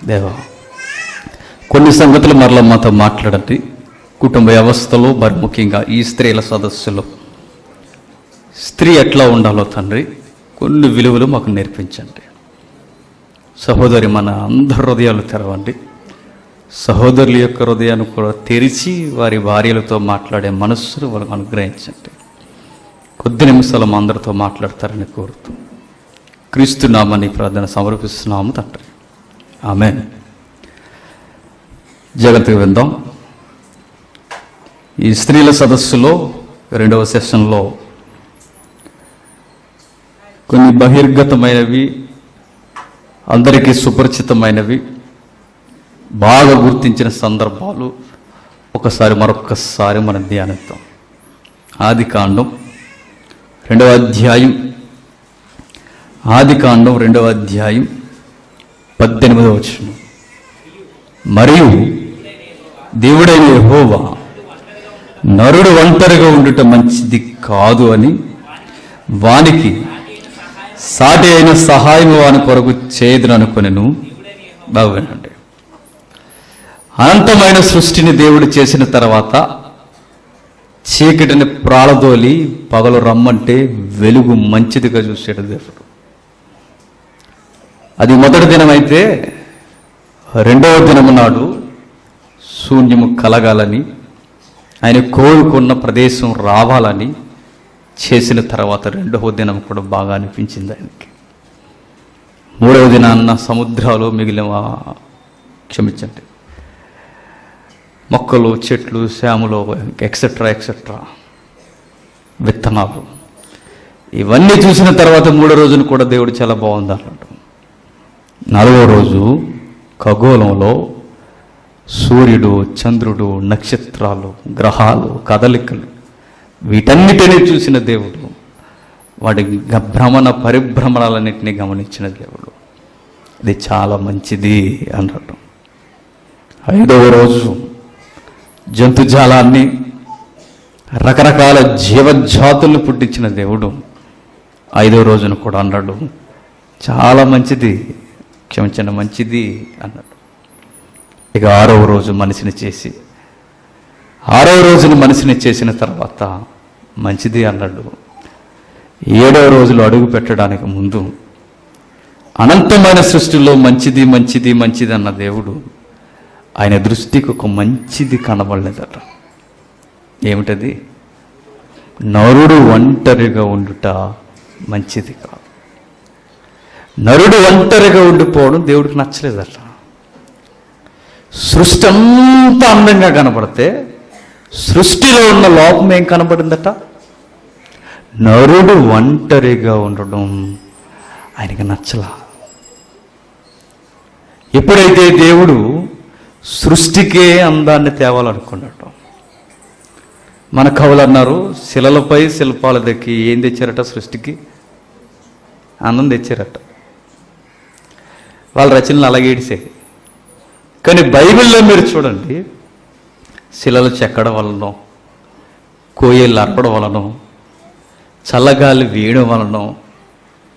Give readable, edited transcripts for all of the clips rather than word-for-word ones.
దేవా, కొన్ని సంగతులు మరలా మాతో మాట్లాడండి. కుటుంబ వ్యవస్థలో మరి ముఖ్యంగా ఈ స్త్రీల సదస్సులో స్త్రీ ఎట్లా ఉండాలో తండ్రి కొన్ని విలువలు మాకు నేర్పించండి. సహోదరి, మన అందరి హృదయాలు తెరవండి. సహోదరుల యొక్క హృదయాన్ని కూడా తెరిచి వారి భార్యలతో మాట్లాడే మనస్సును వాళ్ళకు అనుగ్రహించండి. కొద్ది నిమిషాలు మా అందరితో మాట్లాడతారని కోరుతూ క్రీస్తు నామని ప్రార్థన సమర్పిస్తున్నాము తండ్రి. ఆమేన్. జాగ్రత్తగా విందాం. ఈ స్త్రీల సదస్సులో 2వ సెషన్లో కొన్ని బహిర్గతమైనవి, అందరికీ సుపరిచితమైనవి, బాగా గుర్తించిన సందర్భాలు మరొక్కసారి మనం ధ్యానిద్దాం. ఆదికాండం 2వ అధ్యాయం 18వ వచనం. మరియు దేవుడైన యెహోవా నరుడు ఒంటరిగా ఉండుట మంచిది కాదు అని వానికి సాటి అయిన సహాయం వాని కొరకు చేయదుననుకొనెను. బాగుండండి. అనంతమైన సృష్టిని దేవుడు చేసిన తర్వాత చీకటిని ప్రాళదోలి పగలు రమ్మంటే వెలుగు మంచిదిగా చూసాడు దేవుడు. అది మొదటి దినమైతే 2వ దినము నాడు శూన్యము కలగాలని, ఆయన కోరుకున్న ప్రదేశం రావాలని చేసిన తర్వాత 2వ దినం కూడా బాగా అనిపించింది ఆయనకి. 3వ దినాన్న సముద్రాలు క్షమించండి, మొక్కలు, చెట్లు, శ్యాములు, ఎక్సెట్రా విత్తనాలు ఇవన్నీ చూసిన తర్వాత 3వ రోజున కూడా దేవుడు చాలా బాగుంది అన్నట్టు. 4వ రోజు ఖగోళంలో సూర్యుడు, చంద్రుడు, నక్షత్రాలు, గ్రహాలు, కదలికలు వీటన్నిటినీ చూసిన దేవుడు, వాడి భ్రమణ పరిభ్రమణాలన్నింటినీ గమనించిన దేవుడు. ఇది చాలా మంచిది అన్నట్టు. 5వ రోజు జంతుజాలాన్ని, రకరకాల జీవజాతులను పుట్టించిన దేవుడు 5వ రోజున కూడా అన్నాడు చాలా మంచిది, క్షమించండి మంచిది అన్నాడు. ఇక 6వ రోజు మనిషిని చేసి 6వ రోజున మనిషిని చేసిన తర్వాత మంచిది అన్నాడు. 7వ రోజులో అడుగు పెట్టడానికి ముందు అనంతమైన సృష్టిలో మంచిది మంచిది మంచిది అన్న దేవుడు ఆయన దృష్టికి ఒక మంచిది కనబడలేదట. ఏమిటది? నరుడు ఒంటరిగా ఉండుట మంచిది కాదు. నరుడు ఒంటరిగా ఉండిపోవడం దేవుడికి నచ్చలేదట. సృష్టి అంతా అందంగా కనబడితే సృష్టిలో ఉన్న లోపం ఏం కనబడిందట? నరుడు ఒంటరిగా ఉండడం ఆయనకి నచ్చలా. ఎప్పుడైతే దేవుడు సృష్టికే అందాన్ని తేవాలనుకున్నాడు, మన కవులు అన్నారు, శిలలపై శిల్పాల దక్కి ఏం తెచ్చారట? సృష్టికి అందం తెచ్చారట. వాళ్ళ రచనలు అలాగే ఏడిసే. కానీ బైబిల్లో మీరు చూడండి, శిలలు చెక్కడం వలన, కోయేళ్ళు అరపడం వలన, చల్లగాలి వేయడం వలన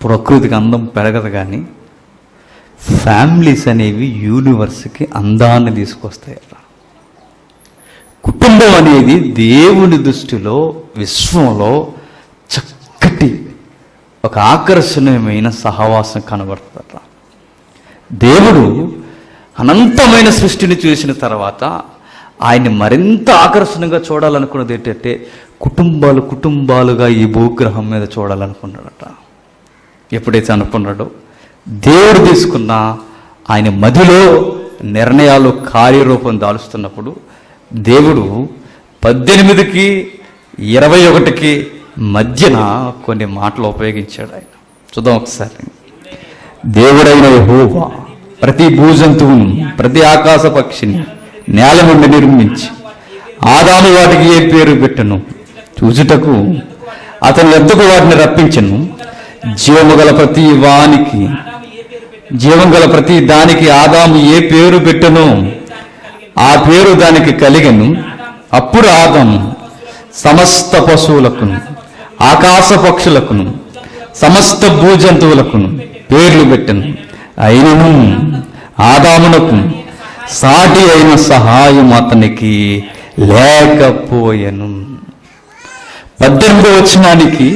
ప్రకృతికి అందం పెరగదు. కానీ ఫ్యామిలీస్ అనేవి యూనివర్స్కి అందాన్ని తీసుకొస్తాయట. కుటుంబం అనేది దేవుని దృష్టిలో విశ్వంలో చక్కటి ఒక ఆకర్షణీయమైన సహవాసం కనబడుతుందట. దేవుడు అనంతమైన సృష్టిని చూసిన తర్వాత ఆయన్ని మరింత ఆకర్షణగా చూడాలనుకున్నది ఏంటంటే కుటుంబాలుగా ఈ భూగ్రహం మీద చూడాలనుకున్నాడట. ఎప్పుడైతే అనుకున్నాడో దేవుడు తీసుకున్న ఆయన మదిలో నిర్ణయాలు కార్యరూపం దాలుస్తున్నప్పుడు దేవుడు 18కి 21కి మధ్యన కొన్ని మాటలు ఉపయోగించాడు. ఆయన చూద్దాం ఒకసారి. దేవుడైన యెహోవా ప్రతి భూజంతువును, ప్రతి ఆకాశ పక్షిని నేల నుండి నిర్మించి ఆదాము వాటికి ఏ పేరు పెట్టను చూచుటకు అతని ఎద్దకు వాటిని రప్పించను. జీవం గల ప్రతి దానికి ఆదాము ఏ పేరు పెట్టను ఆ పేరు దానికి కలిగను. అప్పుడు ఆదాము సమస్త పశువులకును, ఆకాశ పక్షులకును, సమస్త భూజంతువులకును పేర్లు పెట్టను. అయినను ఆదామునకు సాటి అయిన సహాయం అతనికి లేకపోయెను. 18వ వచనానికి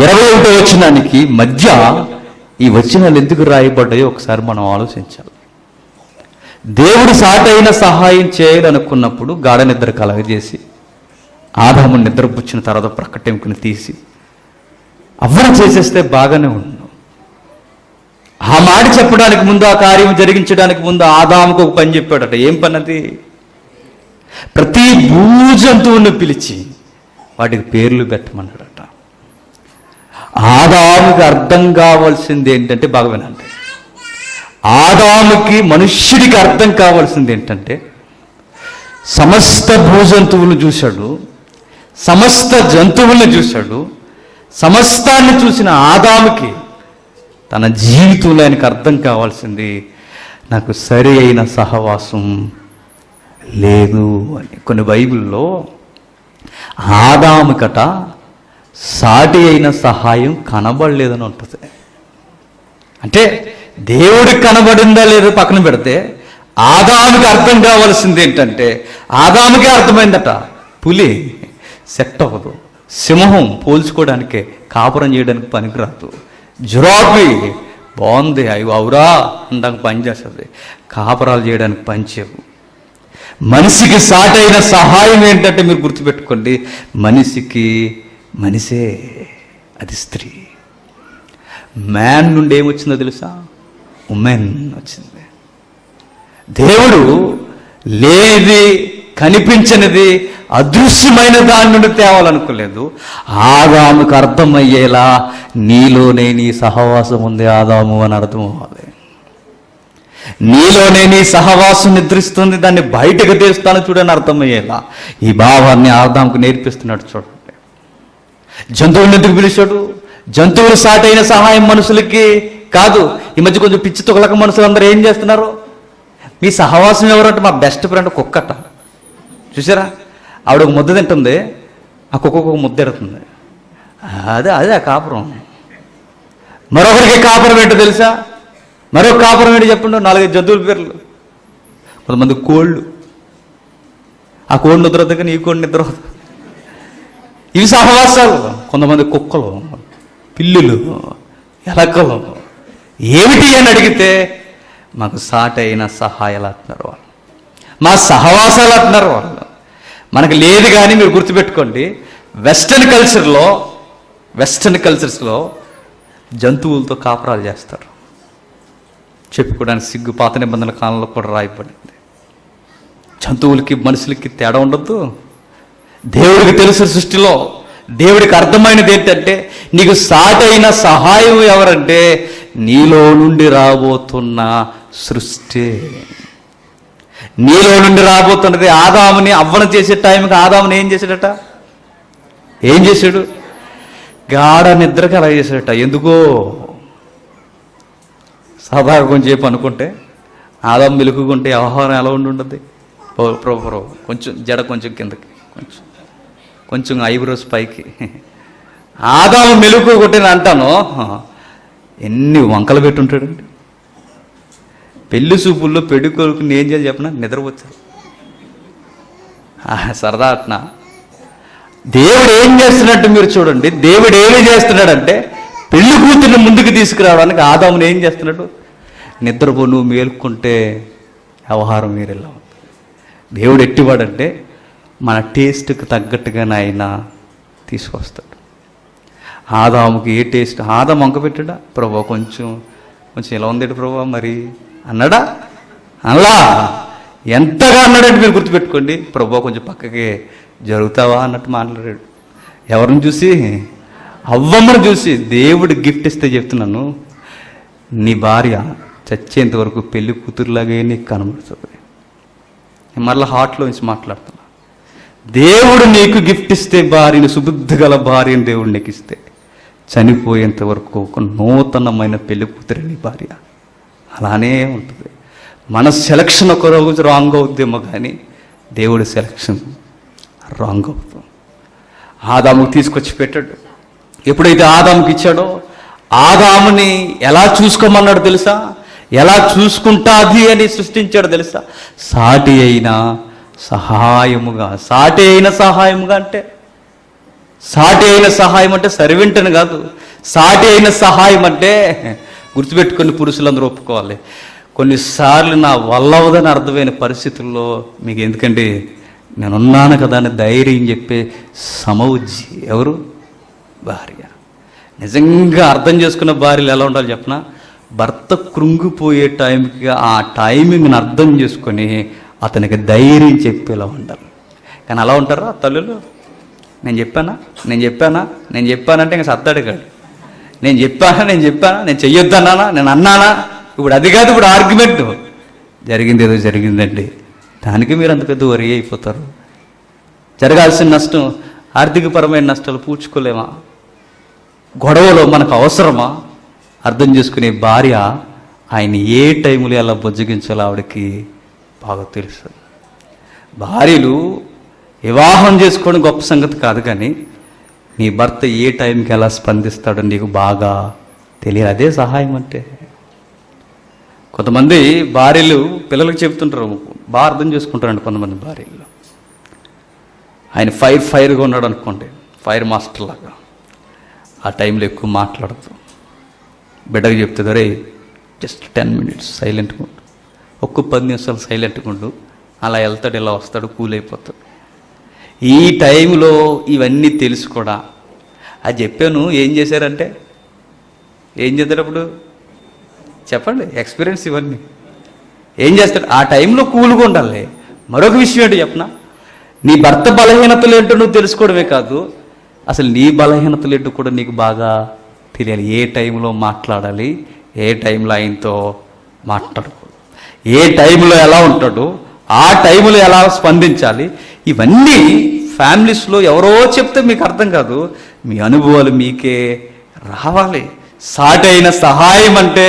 21వ వచనానికి మధ్య ఈ వచనాలు ఎందుకు రాయబడ్డాయో ఒకసారి మనం ఆలోచించాలి. దేవుడు సాటైన సహాయం చేయాలనుకున్నప్పుడు గాఢ నిద్ర కలగజేసి ఆదాము నిద్రపుచ్చిన తర్వాత ప్రక్కటెంకుని తీసి అవ్వను చేసేస్తే బాగానే ఉన్నాం. ఆ మాట చెప్పడానికి ముందు, ఆ కార్యం జరిగించడానికి ముందు ఆదాముకు ఒక పని చెప్పాడట. ఏం పని అది? ప్రతి భూజంతువును పిలిచి వాటికి పేర్లు పెట్టమన్నాడట. ఆదాముకి అర్థం కావాల్సింది ఏంటంటే, బాగా వినండి, ఆదాముకి మనుష్యుడికి అర్థం కావాల్సింది ఏంటంటే, సమస్త భూజంతువులను చూశాడు, సమస్త జంతువులను చూశాడు. సమస్తాన్ని చూసిన ఆదాముకి తన జీవితంలో ఆయనకు అర్థం కావాల్సింది, నాకు సరి అయిన సహవాసం లేదు అని. కొన్ని బైబిల్లో ఆదాముకట సాటి అయిన సహాయం కనబడలేదని ఉంటుంది. అంటే దేవుడికి కనబడిందా లేదో పక్కన పెడితే ఆదాముకి అర్థం కావాల్సింది ఏంటంటే, ఆదాముకే అర్థమైందట, పులి సెట్ అవ్వదు, సింహం పోల్చుకోవడానికే, కాపురం చేయడానికి పనికిరాదు, జిరాఫీ బాగుంది అవి అవురా అనడానికి పనిచేస్తుంది, కాపురాలు చేయడానికి పనిచేయవు. మనిషికి సాటైన సహాయం ఏంటంటే, మీరు గుర్తుపెట్టుకోండి, మనిషికి మనిషే, అది స్త్రీ. మ్యాన్ నుండి ఏమొచ్చిందో తెలుసా? ఉమెన్ వచ్చింది. దేవుడు లేనిది, కనిపించనిది, అదృశ్యమైన దాని నుండి తేవాలనుకోలేదు. ఆదాముకు అర్థమయ్యేలా నీలోనే నీ సహవాసం ఉంది ఆదాము అని అర్థం అవ్వాలి. నీలోనే నీ సహవాసం నిద్రిస్తుంది, దాన్ని బయటకు తీస్తాను చూడని అర్థమయ్యేలా ఈ భావాన్ని ఆదాముకు నేర్పిస్తున్నాడు. చూడండి, జంతువులను ఎందుకు పిలిచాడు? జంతువులు సాటైన సహాయం మనుషులకి కాదు. ఈ మధ్య కొంచెం పిచ్చి తొగలక మనుషులు అందరూ ఏం చేస్తున్నారు? మీ సహవాసం ఎవరంటే మా బెస్ట్ ఫ్రెండ్ కుక్కట. చూసారా, ఆవిడ ఒక ముద్ద తింటుంది, ఆ కుక్కకు ఒక ముద్ద ఎడుతుంది. అదే ఆ కాపురం. మరొకరికి కాపురం ఏంటో తెలుసా? మరొక కాపురం ఏంటి చెప్పండి? 4-5 జంతువుల పేర్లు. కొంతమంది కోళ్ళు, ఆ కోడి నిద్ర వద్ద కానీ ఈ కోడి నిద్ర వద్ద, ఇవి సహవాసాలు. కొంతమంది కుక్కలు, పిల్లులు, ఎలకలు. ఏమిటి అని అడిగితే మాకు సాటైన సహాయాలు అంటున్నారు వాళ్ళు, మా సహవాసాలు అంటున్నారు వాళ్ళు. మనకు లేదు కానీ మీరు గుర్తుపెట్టుకోండి, వెస్టర్న్ కల్చర్స్లో జంతువులతో కాపురాలు చేస్తారు. చెప్పుకోవడానికి సిగ్గు, పాత నిబంధనల కాలంలో కూడా రాయబడింది. జంతువులకి మనుషులకి తేడా ఉండద్దు. దేవుడికి తెలుసు, సృష్టిలో దేవుడికి అర్థమైనది ఏంటంటే, నీకు సాటైన సహాయం ఎవరంటే నీలో నుండి రాబోతున్న సృష్టి. నీలో నుండి రాబోతున్నది. ఆదాముని అవ్వను చేసే టైంకి ఆదాముని ఏం చేశాడట? ఏం చేశాడు? గాఢ నిద్రకి అలా చేశాడట. ఎందుకో సరదాగా కొంచెం చెప్పి అనుకుంటే, ఆదాము మెలుకుంటే వ్యవహారం ఎలా ఉండదు? కొంచెం జడ కొంచెం కిందకి, కొంచెం ఐబ్రోస్ పైకి. ఆదాము మెలుకు కొట్టిన అంటాను, ఎన్ని వంకలు పెట్టుంటాడండి. పెళ్లి చూపుల్లో పెళ్లి కొడుకుని ఏం చేయాలి చెప్పిన? నిద్రపోతారు. సరదా అట్నా. దేవుడు ఏం చేస్తున్నట్టు మీరు చూడండి. దేవుడు ఏమి చేస్తున్నాడంటే, పెళ్లి కూతుర్ని ముందుకు తీసుకురావడానికి ఆదాముని ఏం చేస్తున్నాడు? నిద్రపో, నువ్వు మేలుకుంటే వ్యవహారం మీరెలా ఉంది. దేవుడు ఎట్టివాడంటే మన టేస్ట్కి తగ్గట్టుగానే ఆయన తీసుకొస్తాడు. ఆదాముకి ఏ టేస్ట్? ఆదాము వంక పెట్టాడా? ప్రభా కొంచెం ఇలా ఉందేటి ప్రభా మరి అన్నాడా? అలా ఎంతగా అన్నాడంటే మీరు గుర్తుపెట్టుకోండి, ప్రభా కొంచెం పక్కకి జరుగుతావా అన్నట్టు మాట్లాడాడు. ఎవరిని చూసి? అవ్వమ్మను చూసి. దేవుడు గిఫ్ట్ ఇస్తే చెప్తున్నాను, నీ భార్య చచ్చేంత వరకు పెళ్లి కూతురులాగే నీకు కనబడుతుంది. మళ్ళీ హార్ట్లోంచి మాట్లాడుతున్నా. దేవుడు నీకు గిఫ్ట్ ఇస్తే, భార్యను, సుబుద్ధి గల భార్యను దేవుడు నీకు ఇస్తే, చనిపోయేంత వరకు ఒక నూతనమైన పెళ్లి కూతురు నీ భార్య. అలానే ఉంటుంది. మన సెలక్షన్ ఒక రోజు రాంగ్ అవుద్దేమో కానీ దేవుడి సెలక్షన్ రాంగ్ అవుతుంది. ఆదాముకు తీసుకొచ్చి పెట్టాడు. ఎప్పుడైతే ఆదాముకి ఇచ్చాడో, ఆదాముని ఎలా చూసుకోమన్నాడు తెలుసా? ఎలా చూసుకుంటాది అని సృష్టించాడు తెలుసా? సాటి అయిన సహాయముగా. సాటి అయిన సహాయముగా అంటే సాటి అయిన సహాయం అంటే సర్వెంట్ని కాదు. సాటి అయిన సహాయం అంటే గుర్తుపెట్టుకుని పురుషులందరూ ఒప్పుకోవాలి. కొన్నిసార్లు నా వల్ల అవదని అర్థమైన పరిస్థితుల్లో మీకు ఎందుకంటే నేనున్నాను కదా అని ధైర్యం చెప్పే సమవుజ్జి ఎవరు? భార్య. నిజంగా అర్థం చేసుకున్న భార్యలు ఎలా ఉండాలి చెప్పనా? భర్త కృంగిపోయే టైంకి ఆ టైమింగ్ని అర్థం చేసుకొని అతనికి ధైర్యం చెప్పేలా ఉండాలి. కానీ అలా ఉంటారా తల్లులు? నేను చెప్పానంటే ఇంకా సత్తాడు కాదు. నేను చెప్పానా నేను చెయ్యొద్దన్నానా, నేను అన్నానా? ఇప్పుడు అది కాదు, ఇప్పుడు ఆర్గ్యుమెంట్. జరిగింది ఏదో జరిగిందండి, దానికి మీరు అంత పెద్ద వరి అయిపోతారు. జరగాల్సిన నష్టం, ఆర్థికపరమైన నష్టాలు పూడ్చుకోలేమా? గొడవలో మనకు అవసరమా? అర్థం చేసుకునే భార్య ఆయన ఏ టైంలో ఎలా బుజ్జగించాలో ఆవిడకి బాగా తెలుసు. భార్యలు వివాహం చేసుకోవడం గొప్ప సంగతి కాదు, కానీ నీ భర్త ఏ టైంకి ఎలా స్పందిస్తాడో నీకు బాగా తెలియదు. అదే సహాయం అంటే. కొంతమంది భార్యలు పిల్లలకు చెప్తుంటారు, బాగా అర్థం చేసుకుంటారండి కొంతమంది భార్యలు. ఆయన ఫైర్గా ఉన్నాడు అనుకోండి, ఫైర్ మాస్టర్ లాగా. ఆ టైంలో ఎక్కువ మాట్లాడదు. బిడ్డకు చెప్తుంది, రే జస్ట్ 10 minutes సైలెంట్గా ఉండు, ఒక్క 10 నిమిషాలు సైలెంట్గా ఉండు. అలా వెళ్తాడు, ఇలా వస్తాడు, కూల్ అయిపోతాడు. ఈ టైంలో ఇవన్నీ తెలుసు కూడా. అది చెప్పాను. ఏం చేశారంటే ఏం చేస్తాడు అప్పుడు చెప్పండి, ఎక్స్పీరియన్స్ ఇవన్నీ. ఏం చేస్తాడు ఆ టైంలో? కూల్గా ఉండాలి. మరొక విషయం ఏంటో చెప్పనా? నీ భర్త బలహీనతలు ఏంటో నువ్వు తెలుసుకోవడమే కాదు, అసలు నీ బలహీనతలు ఏంటో కూడా నీకు బాగా తెలియాలి. ఏ టైంలో మాట్లాడాలి, ఏ టైంలో ఆయనతో మాట్లాడకూడదు, ఏ టైంలో ఎలా ఉంటాడు, ఆ టైంలో ఎలా స్పందించాలి. ఇవన్నీ ఫ్యామిలీస్లో ఎవరో చెప్తే మీకు అర్థం కాదు, మీ అనుభవాలు మీకే రావాలి. సాటైన సహాయం అంటే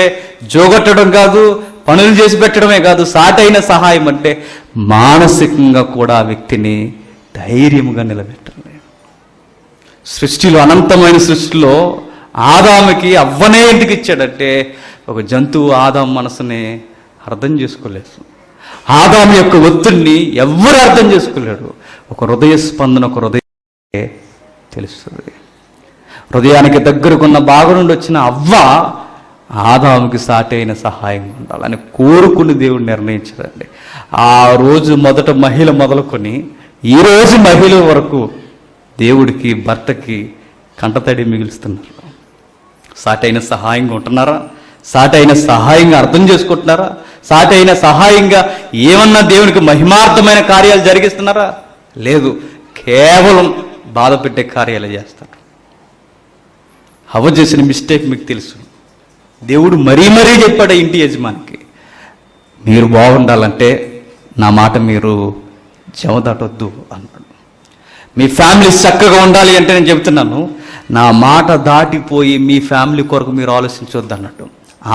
జోగొట్టడం కాదు, పనులు చేసి పెట్టడమే కాదు. సాటైన సహాయం అంటే మానసికంగా కూడా ఆ వ్యక్తిని ధైర్యంగా నిలబెట్టాలి. సృష్టిలో, అనంతమైన సృష్టిలో ఆదాముకి అవ్వనే ఎందుకు ఇచ్చాడంటే ఒక జంతువు ఆదాము మనసుని అర్థం చేసుకోలేదు. ఆదాము యొక్క ఒత్తిడిని ఎవ్వరు అర్థం చేసుకోలేడు. ఒక హృదయ స్పందన, ఒక హృదయ తెలుస్తుంది. హృదయానికి దగ్గరకున్న బాగు నుండి వచ్చిన అవ్వ ఆదాముకి సాటైన సహాయం ఉండాలని కోరుకుని దేవుడు నిర్ణయించాడండి. ఆ రోజు మొదట మహిళ మొదలుకొని ఈరోజు మహిళ వరకు దేవుడికి, భర్తకి కంటతడి మిగులుస్తున్నారు. సాటైన సహాయంగా ఉంటున్నారా? సాటైన సహాయంగా అర్థం చేసుకుంటున్నారా? సాటైన సహాయంగా ఏమన్నా దేవునికి మహిమార్థమైన కార్యాలు జరిగిస్తున్నారా? లేదు, కేవలం బాధ పెట్టే కార్యాలు చేస్తారు. హవ్వ చేసిన మిస్టేక్ మీకు తెలుసు. దేవుడు మరీ చెప్పాడు ఇంటి యజమానికి, మీరు బాగుండాలంటే నా మాట మీరు చెవదాటొద్దు అన్నాడు. మీ ఫ్యామిలీ చక్కగా ఉండాలి అంటే నేను చెబుతున్నాను, నా మాట దాటిపోయి మీ ఫ్యామిలీ కొరకు మీరు ఆలోచించవద్దు అన్నట్టు.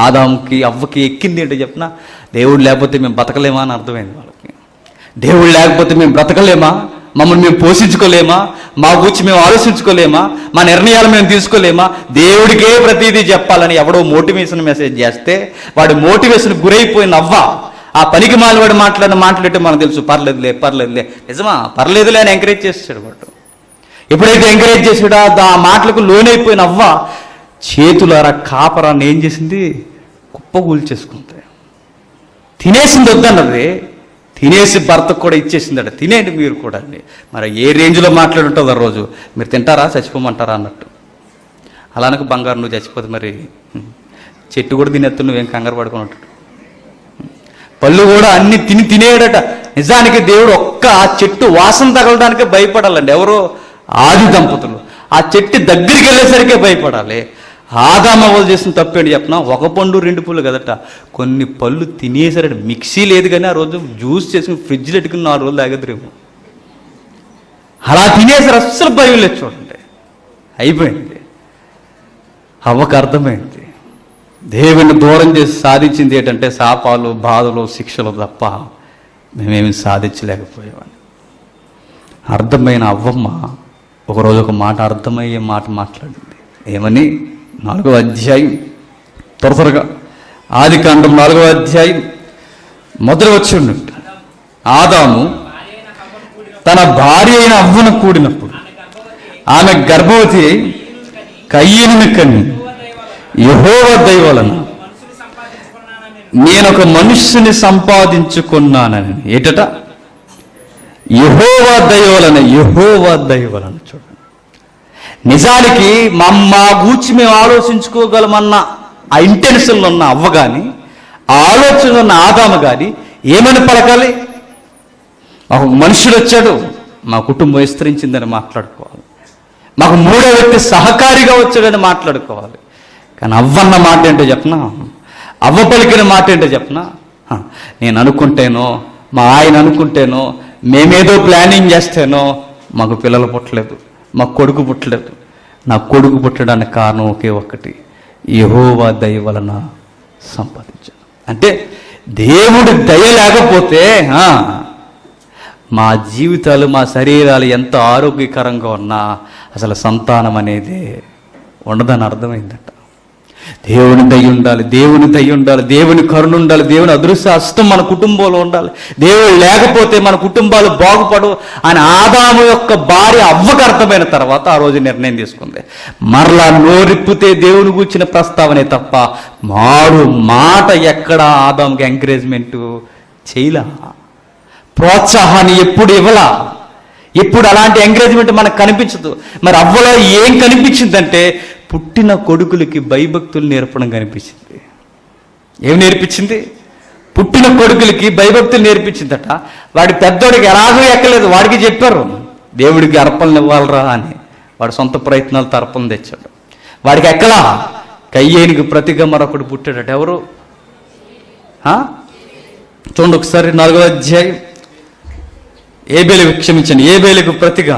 ఆదాముకి అవ్వకి ఎక్కింది ఏంటో చెప్పిన, దేవుడు లేకపోతే మేము బతకలేమా అని అర్థమైంది వాళ్ళకి. దేవుడు లేకపోతే మేము బ్రతకలేమా, మమ్మల్ని మేము పోషించుకోలేమా, మా గురించి మేము ఆలోచించుకోలేమా, మా నిర్ణయాలు మేము తీసుకోలేమా, దేవుడికే ప్రతిదీ చెప్పాలని ఎవడో మోటివేషన్ మెసేజ్ చేస్తే వాడు మోటివేషన్ గురైపోయిన అవ్వ ఆ పనికి మాలివాడు మాట్లాడితే మనకు తెలుసు, పర్లేదులే నిజమా, పర్లేదులే అని ఎంకరేజ్ చేస్తాడు వాడు. ఎప్పుడైతే ఎంకరేజ్ చేసాడో ఆ మాటలకు లోనైపోయిన అవ్వ చేతులారా కాపరాన్ని ఏం చేసింది? కుప్పగూలు చేసుకుంది. తినేసింది వద్దన్నది, తినేసి భర్తకు కూడా ఇచ్చేసిందట. తినేయండి మీరు కూడా. మరి ఏ రేంజ్లో మాట్లాడుంటుందో ఆ రోజు, మీరు తింటారా చచ్చిపోమంటారా అన్నట్టు. అలానకు బంగారు నువ్వు చచ్చిపోతే మరి చెట్టు కూడా తినేత్తు, నువ్వేం కంగారు పడుకుని ఉంటాడు. పళ్ళు కూడా అన్ని తినేయడట. నిజానికి దేవుడు ఒక్క ఆ చెట్టు వాసన తగలడానికే భయపడాలండి. ఎవరో ఆది దంపతులు ఆ చెట్టు దగ్గరికి వెళ్ళేసరికే భయపడాలి. ఆదామవ్వలు చేసిన తప్పేంటి చెప్పిన, 1 పండు 2 పళ్ళు కదట, కొన్ని పళ్ళు తినేసారట. మిక్సీ లేదు కానీ ఆ రోజు జ్యూస్ చేసుకుని ఫ్రిడ్జ్లో పెట్టుకుని 4 రోజులు తాగదురేమో. అలా తినేసారు, అస్సలు భయం లేదు. చూడండి, అయిపోయింది. అవ్వకు అర్థమైంది దేవుని దూరం చేసి సాధించింది ఏంటంటే శాపాలు, బాధలు, శిక్షలు తప్ప మేమేమి సాధించలేకపోయామని. అర్థమైన అవ్వమ్మ ఒకరోజు ఒక మాట, అర్థమయ్యే మాట మాట్లాడింది. ఏమని? 4వ అధ్యాయం త్వరగా ఆదికాండం 4వ అధ్యాయం మొదలు వచ్చి ఉన్నట్టు ఆదాము తన భార్య అయిన అవ్వను కూడినప్పుడు ఆమె గర్భవతి అయి కయ్యను కన్ని యెహోవా దయ వలన నేనొక మనుష్యుని సంపాదించుకున్నానని. ఏటట? యెహోవా దయ వలన. యెహోవా దయ వలన. చూడండి, నిజానికి మా గూర్చి మేము ఆలోచించుకోగలమన్న ఆ ఇంటెన్షన్లో ఉన్న అవ్వ కానీ, ఆ ఆలోచనలో ఉన్న ఆదాము కానీ ఏమని పలకాలి? ఒక మనుషుడు వచ్చాడు, మా కుటుంబం విస్తరించిందని మాట్లాడుకోవాలి. మాకు మూడో వ్యక్తి సహకారిగా వచ్చాడని మాట్లాడుకోవాలి. కానీ అవ్వన్న మాట ఏంటో చెప్పనా? అవ్వ పలికిన మాట ఏంటో చెప్పనా? నేను అనుకుంటేనో, మా ఆయన అనుకుంటేనో, మేమేదో ప్లానింగ్ చేస్తేనో మాకు పిల్లలు పుట్టలేదు, మాకు కొడుకు పుట్టలేదు. నా కొడుకు పుట్టడానికి కారణం ఒకే ఒక్కటి, యెహోవా దయ వలన సంపాదించాను. అంటే దేవుడి దయ లేకపోతే మా జీవితాలు, మా శరీరాలు ఎంత ఆరోగ్యకరంగా ఉన్నా అసలు సంతానం అనేది ఉండదని అర్థమైందట. దేవుని దయ ఉండాలి, దేవుని దయ ఉండాలి, దేవుని కరుణ ఉండాలి, దేవుని అదృశ్య హస్తం మన కుటుంబంలో ఉండాలి. దేవుడు లేకపోతే మన కుటుంబాలు బాగుపడవు అని ఆదాము యొక్క భార్య అవ్వకు అర్థమైన తర్వాత ఆ రోజు నిర్ణయం తీసుకుంది. మరలా నోరిప్పితే దేవుని కూర్చిన ప్రస్తావనే తప్ప మారు మాట ఎక్కడ ఆదాముకి ఎంకరేజ్మెంట్ చేయలా, ప్రోత్సాహాన్ని ఎప్పుడు ఇవ్వలా. ఇప్పుడు అలాంటి ఎంకరేజ్మెంట్ మనకు కనిపించదు. మరి అవ్వలో ఏం కనిపించిందంటే పుట్టిన కొడుకులకి భయభక్తులు నేర్పడం కనిపించింది. ఏం నేర్పించింది? పుట్టిన కొడుకులకి భయభక్తులు నేర్పించిందట. వాడి పెద్దోడికి ఎలాగో ఎక్కలేదు, వాడికి చెప్పారు దేవుడికి అర్పణలు ఇవ్వాలరా అని. వాడు సొంత ప్రయత్నాలతో అర్పణ తెచ్చాడు. వాడికి ఎక్కలా? కయ్యేనికి ప్రతిగా మరొకడు పుట్టాడట. ఎవరు? చూడండి ఒకసారి 4వ అధ్యాయం. ఏబేలుకు ప్రతిగా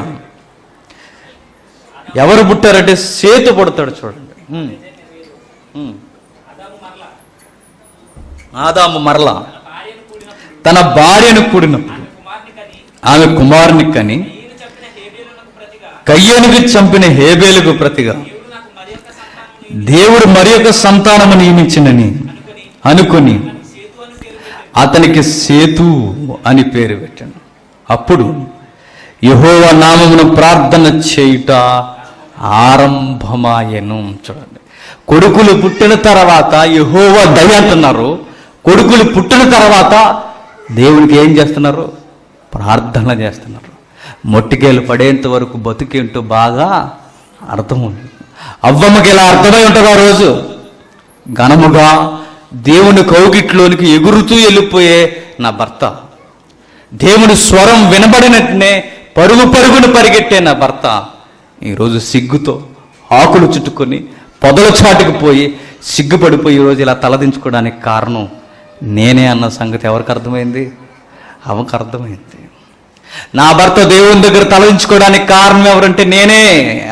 ఎవరు పుట్టారంటే సేతు పుడతాడు. చూడండి, ఆదాము మరలా తన భార్యను కూడినప్పుడు ఆమె కుమారుని కని కయ్యనుకు చంపిన హేబేలుకు ప్రతిగా దేవుడు మరి యొక్క సంతానము నియమించినని అనుకుని అతనికి సేతు అని పేరు పెట్టాను. అప్పుడు యెహోవా నామమును ప్రార్థన చేయుట ఆరంభమాయెను. చూడండి, కొడుకులు పుట్టిన తర్వాత యెహోవా దయ అంటున్నారు. కొడుకులు పుట్టిన తర్వాత దేవుడికి ఏం చేస్తున్నారు? ప్రార్థన చేస్తున్నారు. మొట్టికేలు పడేంత వరకు బతికేంటో బాగా అర్థం ఉంది. అవ్వమ్మకి ఇలా అర్థమై ఉంటుంది. ఆ రోజు ఘనముగా దేవుని కౌగిట్లోనికి ఎగురుతూ వెళ్ళిపోయే నా భర్త, దేవుని స్వరం వినబడినట్టునే పరుగు పరుగును పరిగెట్టే నా భర్త ఈరోజు సిగ్గుతో ఆకులు చుట్టుకొని పొదల చాటుకు పోయి సిగ్గుపడిపోయి ఈరోజు ఇలా తలదించుకోవడానికి కారణం నేనే అన్న సంగతి ఎవరికి అర్థమైంది? అవకు అర్థమైంది. నా భర్త దేవుని దగ్గర తలదించుకోవడానికి కారణం ఎవరంటే నేనే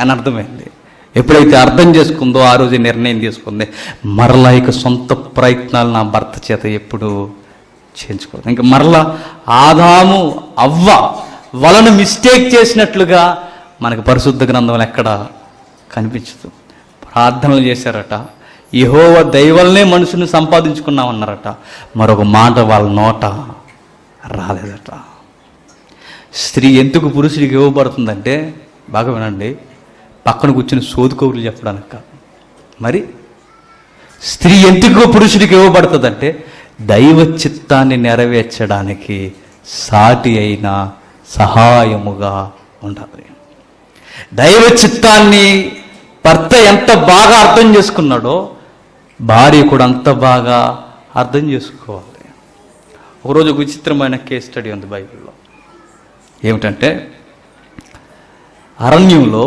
అని అర్థమైంది. ఎప్పుడైతే అర్థం చేసుకుందో ఆ రోజు నిర్ణయం తీసుకుంది, మరలా ఇక సొంత ప్రయత్నాలు నా భర్త చేత ఎప్పుడు చేయించుకోవడం. ఇంకా మరలా ఆదాము అవ్వ వలన మిస్టేక్ చేసినట్లుగా మనకు పరిశుద్ధ గ్రంథంలో ఎక్కడ కనిపించదు. ప్రార్థనలు చేశారట, యెహోవా దయ వల్లనే మనుషుని సంపాదించుకున్నామన్నారట. మరొక మాట వాళ్ళ నోట రాలేదట. స్త్రీ ఎందుకు పురుషుడికి ఇవ్వబడుతుందంటే, బాగా వినండి, పక్కన కూర్చుని సోదుకోవులు చెప్పడానికి కాదు. మరి స్త్రీ ఎందుకు పురుషుడికి ఇవ్వబడుతుందంటే దైవ చిత్తాన్ని నెరవేర్చడానికి సాటి అయిన సహాయముగా ఉండాలి. దైవ చిత్తాన్ని భర్త ఎంత బాగా అర్థం చేసుకున్నాడో భార్య కూడా అంత బాగా అర్థం చేసుకోవాలి. ఒకరోజు ఒక విచిత్రమైన కేస్ స్టడీ ఉంది బైబిల్లో. ఏమిటంటే, అరణ్యంలో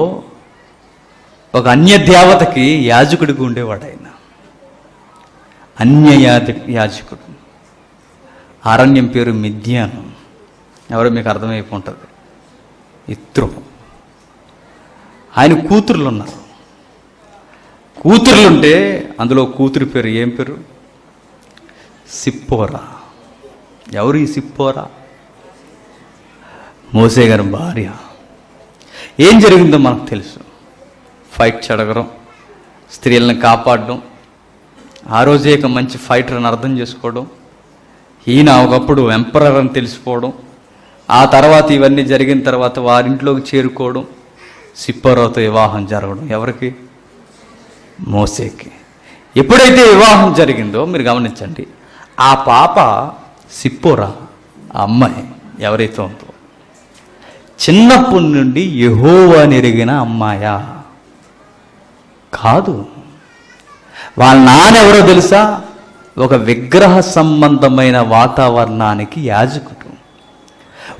ఒక అన్య దేవతకి యాజకుడికి ఉండేవాడు. ఆయన యాజకుడు. అరణ్యం పేరు మిద్యాను. ఎవరో మీకు అర్థమైపోతుంది. ఇత్రో. ఆయన కూతుర్లు ఉన్నారు. కూతుర్లుంటే అందులో కూతురు పేరు ఏం పేరు? సిప్పోరా. ఎవరు ఈ సిప్పోరా? మోసే గారి భార్య. ఏం జరిగిందో మనకు తెలుసు. ఫైట్ చెడగడం, స్త్రీలను కాపాడడం, ఆ రోజే ఇక మంచి ఫైటర్ అని అర్థం చేసుకోవడం, ఈయన ఒకప్పుడు ఎంపరర్ అని తెలిసిపోవడం, ఆ తర్వాత ఇవన్నీ జరిగిన తర్వాత వారింట్లోకి చేరుకోవడం, సిప్పోరాతో వివాహం జరగడం. ఎవరికి? మోసేకి. ఎప్పుడైతే వివాహం జరిగిందో మీరు గమనించండి, ఆ పాప సిప్పోరా, ఆ అమ్మాయి ఎవరైతే ఉందో చిన్నప్పటి నుండి యెహోవాని ఎరిగిన అమ్మాయా? కాదు. వాళ్ళ నాన్న ఎవరో తెలుసా? ఒక విగ్రహ సంబంధమైన వాతావరణానికి యాజకుడు.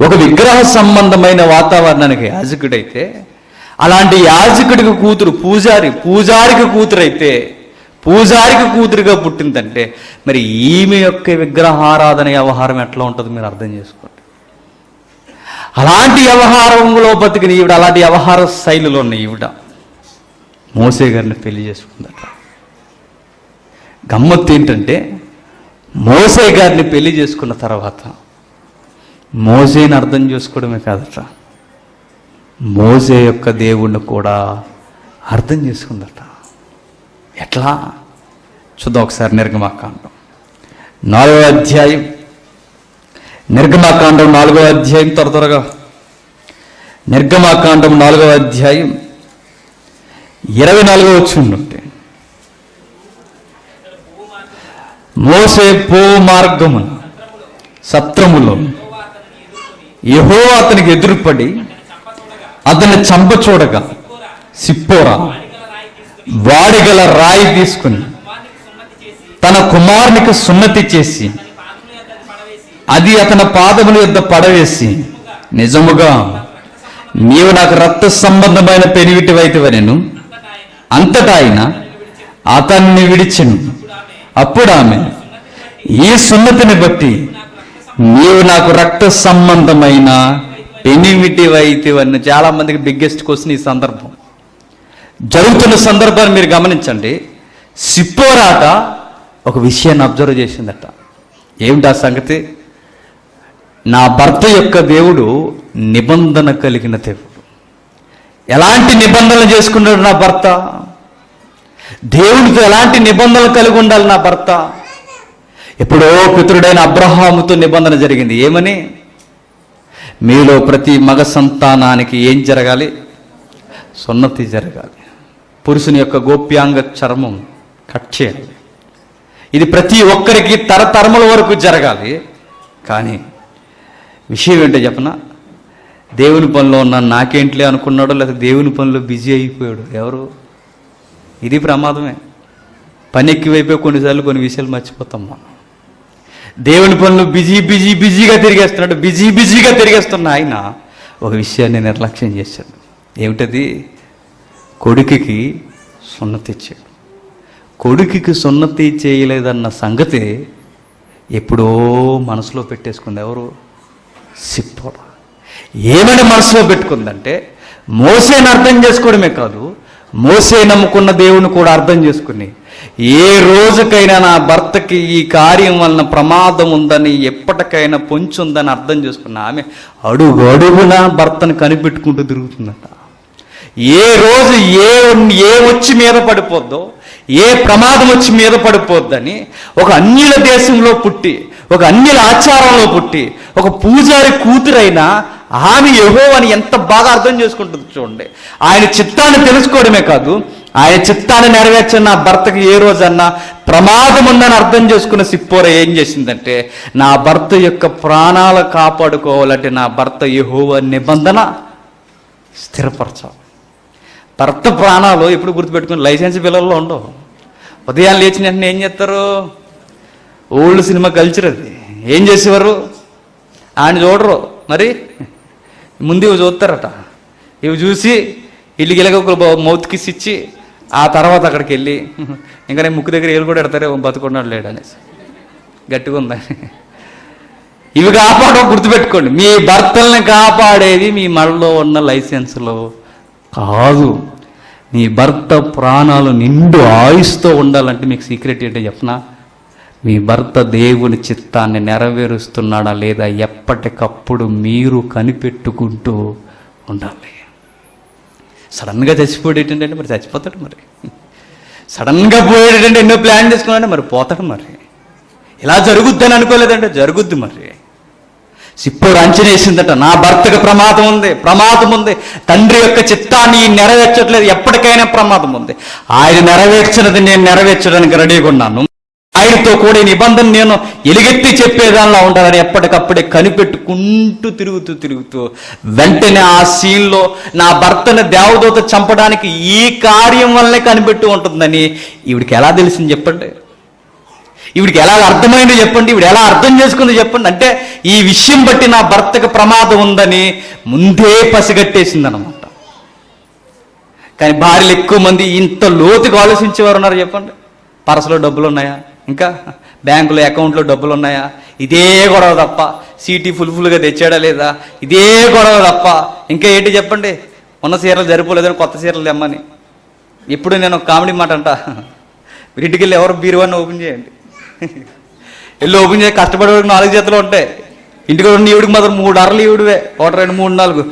ఒక విగ్రహ సంబంధమైన వాతావరణానికి యాజకుడైతే, అలాంటి యాజకుడికి కూతురు పూజారికి కూతురైతే, పూజారికి కూతురుగా పుట్టిందంటే మరి ఈమె యొక్క విగ్రహారాధన వ్యవహారం ఎట్లా ఉంటుందో మీరు అర్థం చేసుకోండి. అలాంటి వ్యవహారంలో బతికిన ఈవిడ, అలాంటి వ్యవహార శైలిలో ఉన్న ఈవిడ మోసే గారిని పెళ్లి చేసుకుందట. గమ్మత్తు ఏంటంటే, మోసే గారిని పెళ్లి చేసుకున్న తర్వాత మోసేని అర్థం చేసుకోవడమే కాదట, మోసే యొక్క దేవుణ్ణి కూడా అర్థం చేసుకుందట. ఎట్లా చూద్దాం ఒకసారి. నిర్గమాకాండం 4వ అధ్యాయం, నిర్గమాకాండం 4వ అధ్యాయం, త్వరగా నిర్గమాకాండం 4వ అధ్యాయం 24వ వచనం నుండి. మోసే పో మార్గమున సత్రములో యెహోవా అతనికి ఎదురుపడి అతన్ని చంపచూడగా సిప్పోరా వాడిగల రాయి తీసుకుని తన కుమారునికి సున్నతి చేసి అది అతని పాదముల యొద్ద పడవేసి, నిజముగా నీవు నాకు రక్త సంబంధమైన పెనివిటివైతివనెను. అంతటా ఆయన అతన్ని విడిచెను. అప్పుడు ఆమె, ఈ సున్నతిని బట్టి నీవు నాకు రక్త సంబంధమైన పెనివిటివైతివని. చాలా మందికి బిగ్గెస్ట్ క్వశ్చన్ ఈ సందర్భం. జరుగుతున్న సందర్భాన్ని మీరు గమనించండి. సిప్పోరాట ఒక విషయాన్ని అబ్జర్వ్ చేసిందట. ఏమిటి ఆ సంగతి? నా భర్త యొక్క దేవుడు నిబంధన కలిగిన దేవుడు. ఎలాంటి నిబంధనలు చేసుకున్నాడు నా భర్త? దేవుడితో ఎలాంటి నిబంధనలు కలిగి ఉండాలి నా భర్త? ఎప్పుడో పితరుడైన అబ్రహాముతో నిబంధన జరిగింది. ఏమని? మీలో ప్రతి మగ సంతానానికి ఏం జరగాలి? సున్నతి జరగాలి. పురుషుని యొక్క గోప్యాంగ చర్మం కట్ చేయాలి. ఇది ప్రతి ఒక్కరికి తరతరముల వరకు జరగాలి. కానీ విషయం ఏంటో చెప్పనా? దేవుని పనిలో ఉన్న నాకేంట్లే అనుకున్నాడో, లేకపోతే దేవుని పనిలో బిజీ అయిపోయాడు. ఎవరు? ఇది ప్రమాదమే. పని ఎక్కువైపోయి కొన్నిసార్లు కొన్ని విషయాలు మర్చిపోతాం మనం. దేవుని పనులు బిజీగా తిరిగేస్తున్న ఆయన ఒక విషయాన్ని నిర్లక్ష్యం చేశాడు. ఏమిటది? కొడుకుకి సున్నతి ఇచ్చాడు. కొడుకుకి సున్నతి చేయలేదన్న సంగతి ఎప్పుడో మనసులో పెట్టేసుకుంది. ఎవరు? సిప్పోరా. ఏమని మనసులో పెట్టుకుందంటే, మోసేని అర్థం చేసుకోవడమే కాదు, మోసే నమ్ముకున్న దేవుని కూడా అర్థం చేసుకుని, ఏ రోజుకైనా నా భర్తకి ఈ కార్యం వలన ప్రమాదం ఉందని, ఎప్పటికైనా పొంచి ఉందని అర్థం చేసుకున్న ఆమె అడుగునా భర్తను కనిపెట్టుకుంటూ తిరుగుతుందట. ఏ రోజు ఏ వచ్చి మీద పడిపోద్దో, ఏ ప్రమాదం వచ్చి మీద పడిపోద్దని ఒక అన్యుల దేశంలో పుట్టి, ఒక అన్యుల ఆచారంలో పుట్టి, ఒక పూజారి కూతురైనా ఆమె యెహోవాని ఎంత బాగా అర్థం చేసుకుంటుంది చూడండి. ఆయన చిత్తాన్ని తెలుసుకోవడమే కాదు, ఆయన చిత్తాన్ని నెరవేర్చిన నా భర్తకి ఏ రోజన్నా ప్రమాదం ఉందని అర్థం చేసుకున్న సిప్పోరా ఏం చేసిందంటే, నా భర్త యొక్క ప్రాణాలు కాపాడుకోవాలంటే నా భర్త యెహోవా నిబంధన స్థిరపరచాలి. భర్త ప్రాణాలు ఎప్పుడు గుర్తుపెట్టుకుని లైసెన్స్ పిల్లల్లో ఉండవు. ఉదయాన్ని లేచిన వెంటనే ఏం చేస్తారు? ఓల్డ్ సినిమా కల్చర్ అది. ఏం చేసేవారు? ఆయన చూడరు, మరి ముందు ఇవి చూస్తారట. ఇవి చూసి ఇల్లుకి ఇలాగ ఒక మౌత్ కిస్ ఇచ్చి ఆ తర్వాత అక్కడికి వెళ్ళి, ఇంకా నేను ముక్కు దగ్గర ఏళ్ళు కూడా ఎడతారే బతుకున్నాడు లేడు అనేసి, గట్టిగా ఉందని. ఇవి కాపాడడం గుర్తుపెట్టుకోండి. మీ భర్తల్ని కాపాడేది మీ మనలో ఉన్న లైసెన్స్లో కాదు. మీ భర్త ప్రాణాలు నిండు ఆయుస్తో ఉండాలంటే మీకు సీక్రెట్ ఏంటో చెప్పనా? మీ భర్త దేవుని చిత్తాన్ని నెరవేరుస్తున్నాడా లేదా ఎప్పటికప్పుడు మీరు కనిపెట్టుకుంటూ ఉండాలి. సడన్గా చచ్చిపోయాడు ఏంటంటే, మరి చచ్చిపోతాడు. మరి సడన్గా పోయాడంటే ఎన్నో ప్లాన్ చేసుకున్నాడంటే మరి పోతాడు. మరి ఇలా జరుగుద్దని అనుకోలేదంటే జరుగుద్ది. మరి సిప్పోరు అంచనా వేసిందట, నా భర్తకు ప్రమాదం ఉంది, తండ్రి యొక్క చిత్తాన్ని నెరవేర్చట్లేదు, ఎప్పటికైనా ప్రమాదం ఉంది, ఆయన నెరవేర్చినది నేను నెరవేర్చడానికి రెడీగా ఉన్నాను, ఆయనతో కూడా ఈ నిబంధన నేను ఎలుగెత్తి చెప్పేదానిలా ఉండాలని ఎప్పటికప్పుడే కనిపెట్టుకుంటూ తిరుగుతూ వెంటనే ఆ సీన్లో నా భర్తను దేవదూత చంపడానికి ఈ కార్యం వల్లనే కనిపెట్టు ఉంటుందని ఈవిడికి ఎలా తెలిసింది చెప్పండి? ఈవిడికి ఎలా అర్థమైందో చెప్పండి? ఈవిడ ఎలా అర్థం చేసుకుందో చెప్పండి? అంటే ఈ విషయం బట్టి నా భర్తకు ప్రమాదం ఉందని ముందే పసిగట్టేసింది అనమాట. కానీ భార్యలు ఎక్కువ మంది ఇంత లోతుగా ఆలోచించేవారు ఉన్నారు చెప్పండి. పర్సులో డబ్బులు ఉన్నాయా, ఇంకా బ్యాంకులో అకౌంట్లో డబ్బులు ఉన్నాయా, ఇదే గొడవ తప్ప, సీటీ ఫుల్గా తెచ్చాడా లేదా, ఇదే గొడవ తప్ప ఇంకా ఏంటి చెప్పండి? ఉన్న చీరలు సరిపోలేదని కొత్త చీరలు తెమ్మని. ఇప్పుడు నేను కామెడీ మాట అంట, ఇంటికి వెళ్ళి ఎవరు బీరువాన్ని ఓపెన్ చేయండి, వెళ్ళి ఓపెన్ చేసి కష్టపడేవాడికి 4 చేతులు ఉంటాయి, ఇంటికి ఉన్న ఈవిడికి మాత్రం 3 అరలు ఈవిడివే, 1 2 3 4,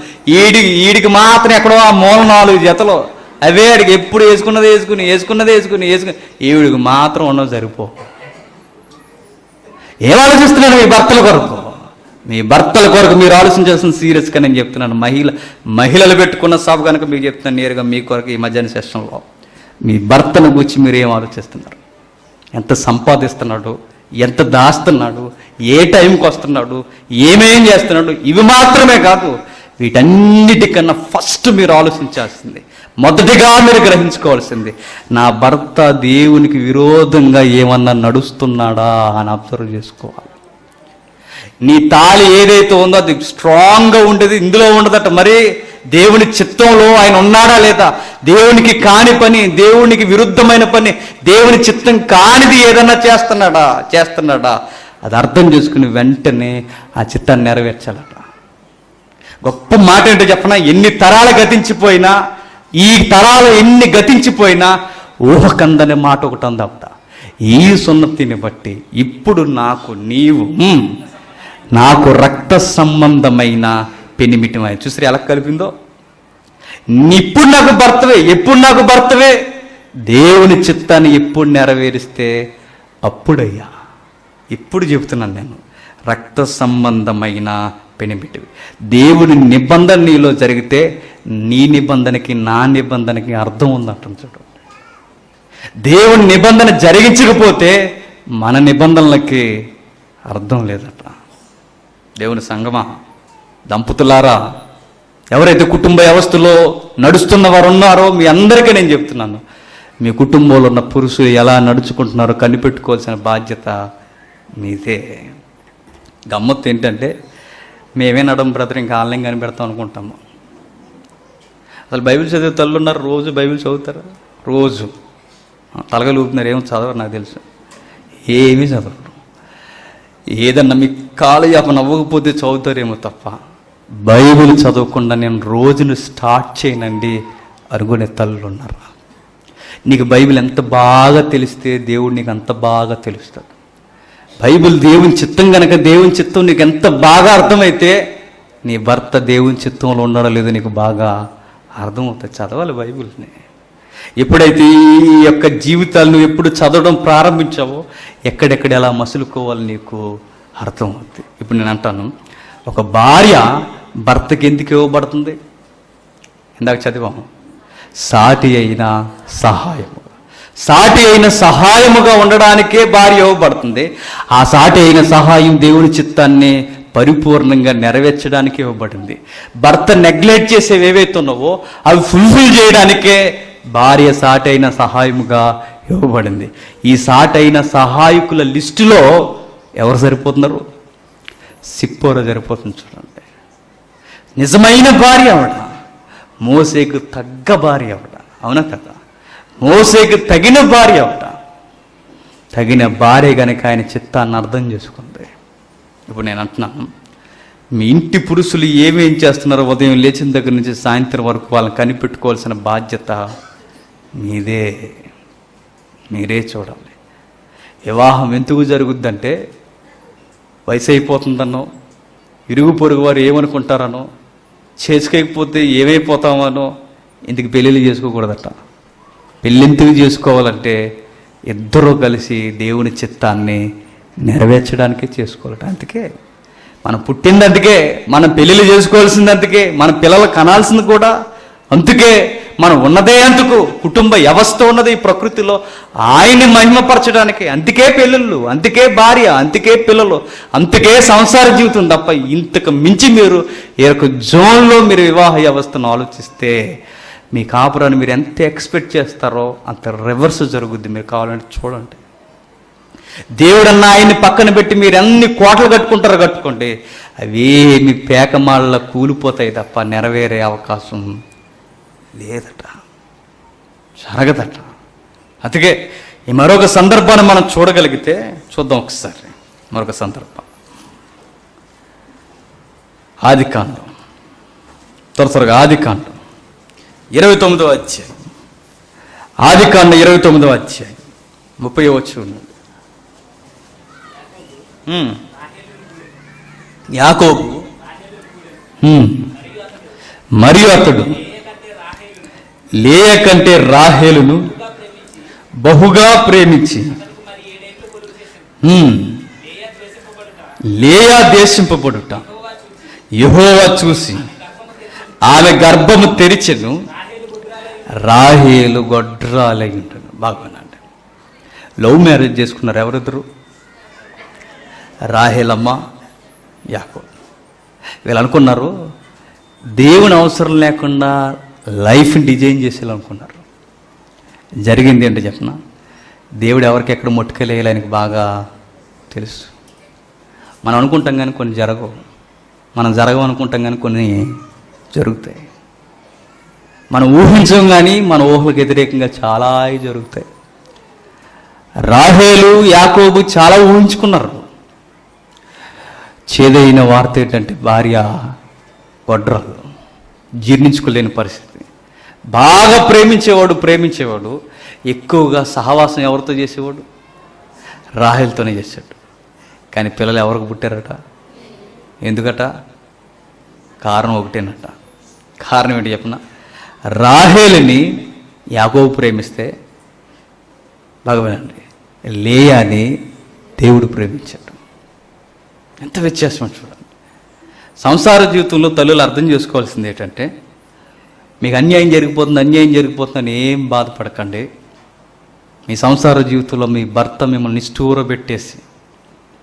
ఈడికి మాత్రం ఎక్కడో ఆ మూల 4 జతలు అవే, అడిగి ఎప్పుడు వేసుకున్నది వేసుకుని ఈవిడికి మాత్రం ఉన్నది సరిపో. ఏం ఆలోచిస్తున్నాడు మీ భర్తల కొరకు? మీ భర్తల కొరకు మీరు ఆలోచించాల్సిన సీరియస్గా నేను చెప్తున్నాను. మహిళలు పెట్టుకున్న సభ కనుక మీకు చెప్తున్నాను నేరుగా మీ కొరకు ఈ మధ్యాహ్న సెషన్లో మీ భర్తను గురించి మీరు ఏం ఆలోచిస్తున్నారు? ఎంత సంపాదిస్తున్నాడు, ఎంత దాస్తున్నాడు, ఏ టైంకి వస్తున్నాడు, ఏమేం చేస్తున్నాడు, ఇవి మాత్రమే కాదు, వీటన్నిటికన్నా ఫస్ట్ మీరు ఆలోచించాల్సింది, మొదటిగా మీరు గ్రహించుకోవాల్సింది, నా భర్త దేవునికి విరోధంగా ఏమన్నా నడుస్తున్నాడా అని అబ్జర్వ్ చేసుకోవాలి. నీ తాళి ఏదైతే ఉందో అది స్ట్రాంగ్గా ఉండేది, ఇందులో ఉండదట. మరి దేవుని చిత్తంలో ఆయన ఉన్నాడా లేదా? దేవునికి కాని పని, దేవునికి విరుద్ధమైన పని, దేవుని చిత్తం కానిది ఏదన్నా చేస్తున్నాడా అది అర్థం చేసుకుని వెంటనే ఆ చిత్తాన్ని నెరవేర్చాలట. గొప్ప మాట ఏంటో చెప్పనా? ఎన్ని తరాలు గతించిపోయినా, ఈ తరాలు ఎన్ని గతించిపోయినా ఊహకందనే మాట ఒకటి ఉందట, ఈ సున్నతిని బట్టి ఇప్పుడు నాకు రక్త సంబంధమైన పెనిమిటమై. చూసారు ఎలా కలిపిందో? ఇప్పుడు నాకు భర్తవే, ఎప్పుడు నాకు భర్తవే, దేవుని చిత్తాన్ని ఎప్పుడు నెరవేరిస్తే అప్పుడయ్యా. ఇప్పుడు చెబుతున్నాను నేను, రక్త సంబంధమైన పెనిమిటివి. దేవుని నిబంధన నీలో జరిగితే నీ నిబంధనకి నా నిబంధనకి అర్థం ఉందంటాం. చూడు, దేవుని నిబంధన జరిగించకపోతే మన నిబంధనలకి అర్థం లేదట. దేవుని సంగమా, దంపతులారా, ఎవరైతే కుటుంబ వ్యవస్థలో నడుస్తున్న వారు ఉన్నారో మీ అందరికీ నేను చెప్తున్నాను, మీ కుటుంబంలో ఉన్న పురుషులు ఎలా నడుచుకుంటున్నారో కనిపెట్టుకోవాల్సిన బాధ్యత మీదే. గమ్మత్తు ఏంటంటే, మేమే నడం బ్రదర్ ఇంకా ఆన్లైన్ కనిపెడతాం అనుకుంటాము. అసలు బైబిల్ చదివే తల్లు ఉన్నారు, రోజు బైబిల్ చదువుతారు, రోజు తలగలు ఊపుతున్నారు, ఏమో చదవరు నాకు తెలుసు, ఏమీ చదవరు. ఏదన్నా మీ కాలయాపన అవ్వకపోతే చదువుతారేమో తప్ప బైబిల్ చదవకుండా నేను రోజును స్టార్ట్ చేయనండి అనుకునే తల్లులు ఉన్నారు. నీకు బైబిల్ ఎంత బాగా తెలిస్తే దేవుడు నీకు అంత బాగా తెలుస్తాడు. బైబిల్ దేవుని చిత్తం కనుక, దేవుని చిత్తం నీకు ఎంత బాగా అర్థమైతే నీ భర్త దేవుని చిత్తంలో ఉండడం లేదో నీకు బాగా అర్థమవుతుంది. చదవాలి బైబిల్ని. ఎప్పుడైతే ఈ యొక్క జీవితాలను ఎప్పుడు చదవడం ప్రారంభించావో ఎక్కడెక్కడ ఎలా మసులుకోవాలి నీకు అర్థమవుతుంది. ఇప్పుడు నేను అంటాను, ఒక భార్య భర్తకి ఎందుకు ఇవ్వబడుతుంది? ఇందాక చదివాము, సాటి అయిన సహాయముగా ఉండడానికే భార్య ఇవ్వబడుతుంది. ఆ సాటి అయిన సహాయం దేవుని చిత్తాన్ని పరిపూర్ణంగా నెరవేర్చడానికి ఇవ్వబడింది. భర్త నెగ్లెక్ట్ చేసేవి ఏవైతే ఉన్నావో అవి ఫుల్ఫిల్ చేయడానికే భార్య సాటైన సహాయముగా ఇవ్వబడింది. ఈ సాటైన సహాయకుల లిస్టులో ఎవరు సరిపోతున్నారు? సిప్పోర సరిపోతుంది. చూడండి, నిజమైన భార్య ఆవిడ, మోసేకు తగ్గ భార్య ఆవిడ, అవునా కదా? మోసేకు తగిన భార్య ఆవిడ, తగిన భార్య కనుక ఆయన చిత్తాన్ని అర్థం చేసుకుంది. ఇప్పుడు నేను అంటున్నాను, మీ ఇంటి పురుషులు ఏమేం చేస్తున్నారో ఉదయం లేచిన దగ్గర నుంచి సాయంత్రం వరకు వాళ్ళని కనిపెట్టుకోవాల్సిన బాధ్యత మీరే చూడాలి. వివాహం ఎందుకు జరుగుద్దంటే వయసు అయిపోతుందనో, ఇరుగు పొరుగు వారు ఏమనుకుంటారనో, చేసుకోకపోతే ఏమైపోతామనో ఇందుకు పెళ్ళిళ్ళు చేసుకోకూడదట. పెళ్ళెందుకు చేసుకోవాలంటే ఇద్దరూ కలిసి దేవుని చిత్తాన్ని నెరవేర్చడానికే చేసుకోవాలట. అందుకే మనం పుట్టింది అందుకే, మనం పెళ్ళిళ్ళు చేసుకోవాల్సింది అందుకే, మన పిల్లలు కనాల్సింది కూడా అందుకే, మనం ఉన్నదే అందుకు. కుటుంబ వ్యవస్థ ఉన్నది ఈ ప్రకృతిలో ఆయన్ని మహిమపరచడానికి. అందుకే పెళ్ళిళ్ళు, అందుకే భార్య, అందుకే పిల్లలు, అందుకే సంసార జీవితం తప్ప ఇంతకు మించి మీరు ఈ యొక్క జోన్లో మీరు వివాహ వ్యవస్థను ఆలోచిస్తే మీ కాపురాన్ని మీరు ఎంత ఎక్స్పెక్ట్ చేస్తారో అంత రివర్స్ జరుగుద్ది. మీరు కావాలంటే చూడండి. దేవుడన్న ఆయన్ని పక్కన పెట్టి మీరు ఎన్ని కోటలు కట్టుకుంటారో కట్టుకోండి, అవే మీ పేకమాళ్ళ కూలిపోతాయి తప్ప నెరవేరే అవకాశం లేదట, జరగదట. అందుకే ఈ మరొక సందర్భాన్ని మనం చూడగలిగితే చూద్దాం ఒకసారి. మరొక సందర్భం ఆదికాండం, త్వరగా ఆదికాండం 29వ అధ్యాయం. ఆదికాండం 29వ అధ్యాయం 30వ వచనం. యాకోబు మరియు అతడు లేయ కంటే రాహేలును బహుగా ప్రేమించి లేయా దేశింపబడుట యెహోవా చూసి ఆమె గర్భము తెరిచెను, రాహేలు గొడ్రాలై ఉంటాడు. బాగున్నాడు. లవ్ మ్యారేజ్ చేసుకున్నారు ఎవరిద్దరు? రాహేలమ్మ, యాకోబు. వీళ్ళు అనుకున్నారు దేవుని అవసరం లేకుండా లైఫ్ డిజైన్ చేసేయాలనుకున్నారు. జరిగింది ఏంటో చెప్పిన, దేవుడు ఎవరికి ఎక్కడ ముట్టుకెళ్ళేయాలి ఆయనకి బాగా తెలుసు. మనం అనుకుంటాం కానీ కొన్ని జరగవు, మనం జరగవు అనుకుంటాం కానీ కొన్ని జరుగుతాయి. మనం ఊహించం కానీ మన ఊహలకు వ్యతిరేకంగా చాలా జరుగుతాయి. రాహేలు యాకోబు చాలా ఊహించుకున్నారు. చేదైన వార్త ఏంటంటే భార్య గొడ్రాలు, జీర్ణించుకోలేని పరిస్థితి. బాగా ప్రేమించేవాడు ఎక్కువగా సహవాసం ఎవరితో చేసేవాడు? రాహేలుతోనే చేశాడు. కానీ పిల్లలు ఎవరికి పుట్టారట? ఎందుకట? కారణం ఒకటేనట. కారణం ఏంటి చెప్పిన, రాహేలుని యాకోబు ప్రేమిస్తే భగవానండి లేయాని దేవుడు ప్రేమించాడు. ఎంత వ్యత్యాసం చూడండి. సంసార జీవితంలో తల్లులు అర్థం చేసుకోవాల్సింది ఏంటంటే, మీకు అన్యాయం జరిగిపోతుందని ఏం బాధపడకండి. మీ సంసార జీవితంలో మీ భర్త మిమ్మల్ని నిష్ఠూరబెట్టేసి,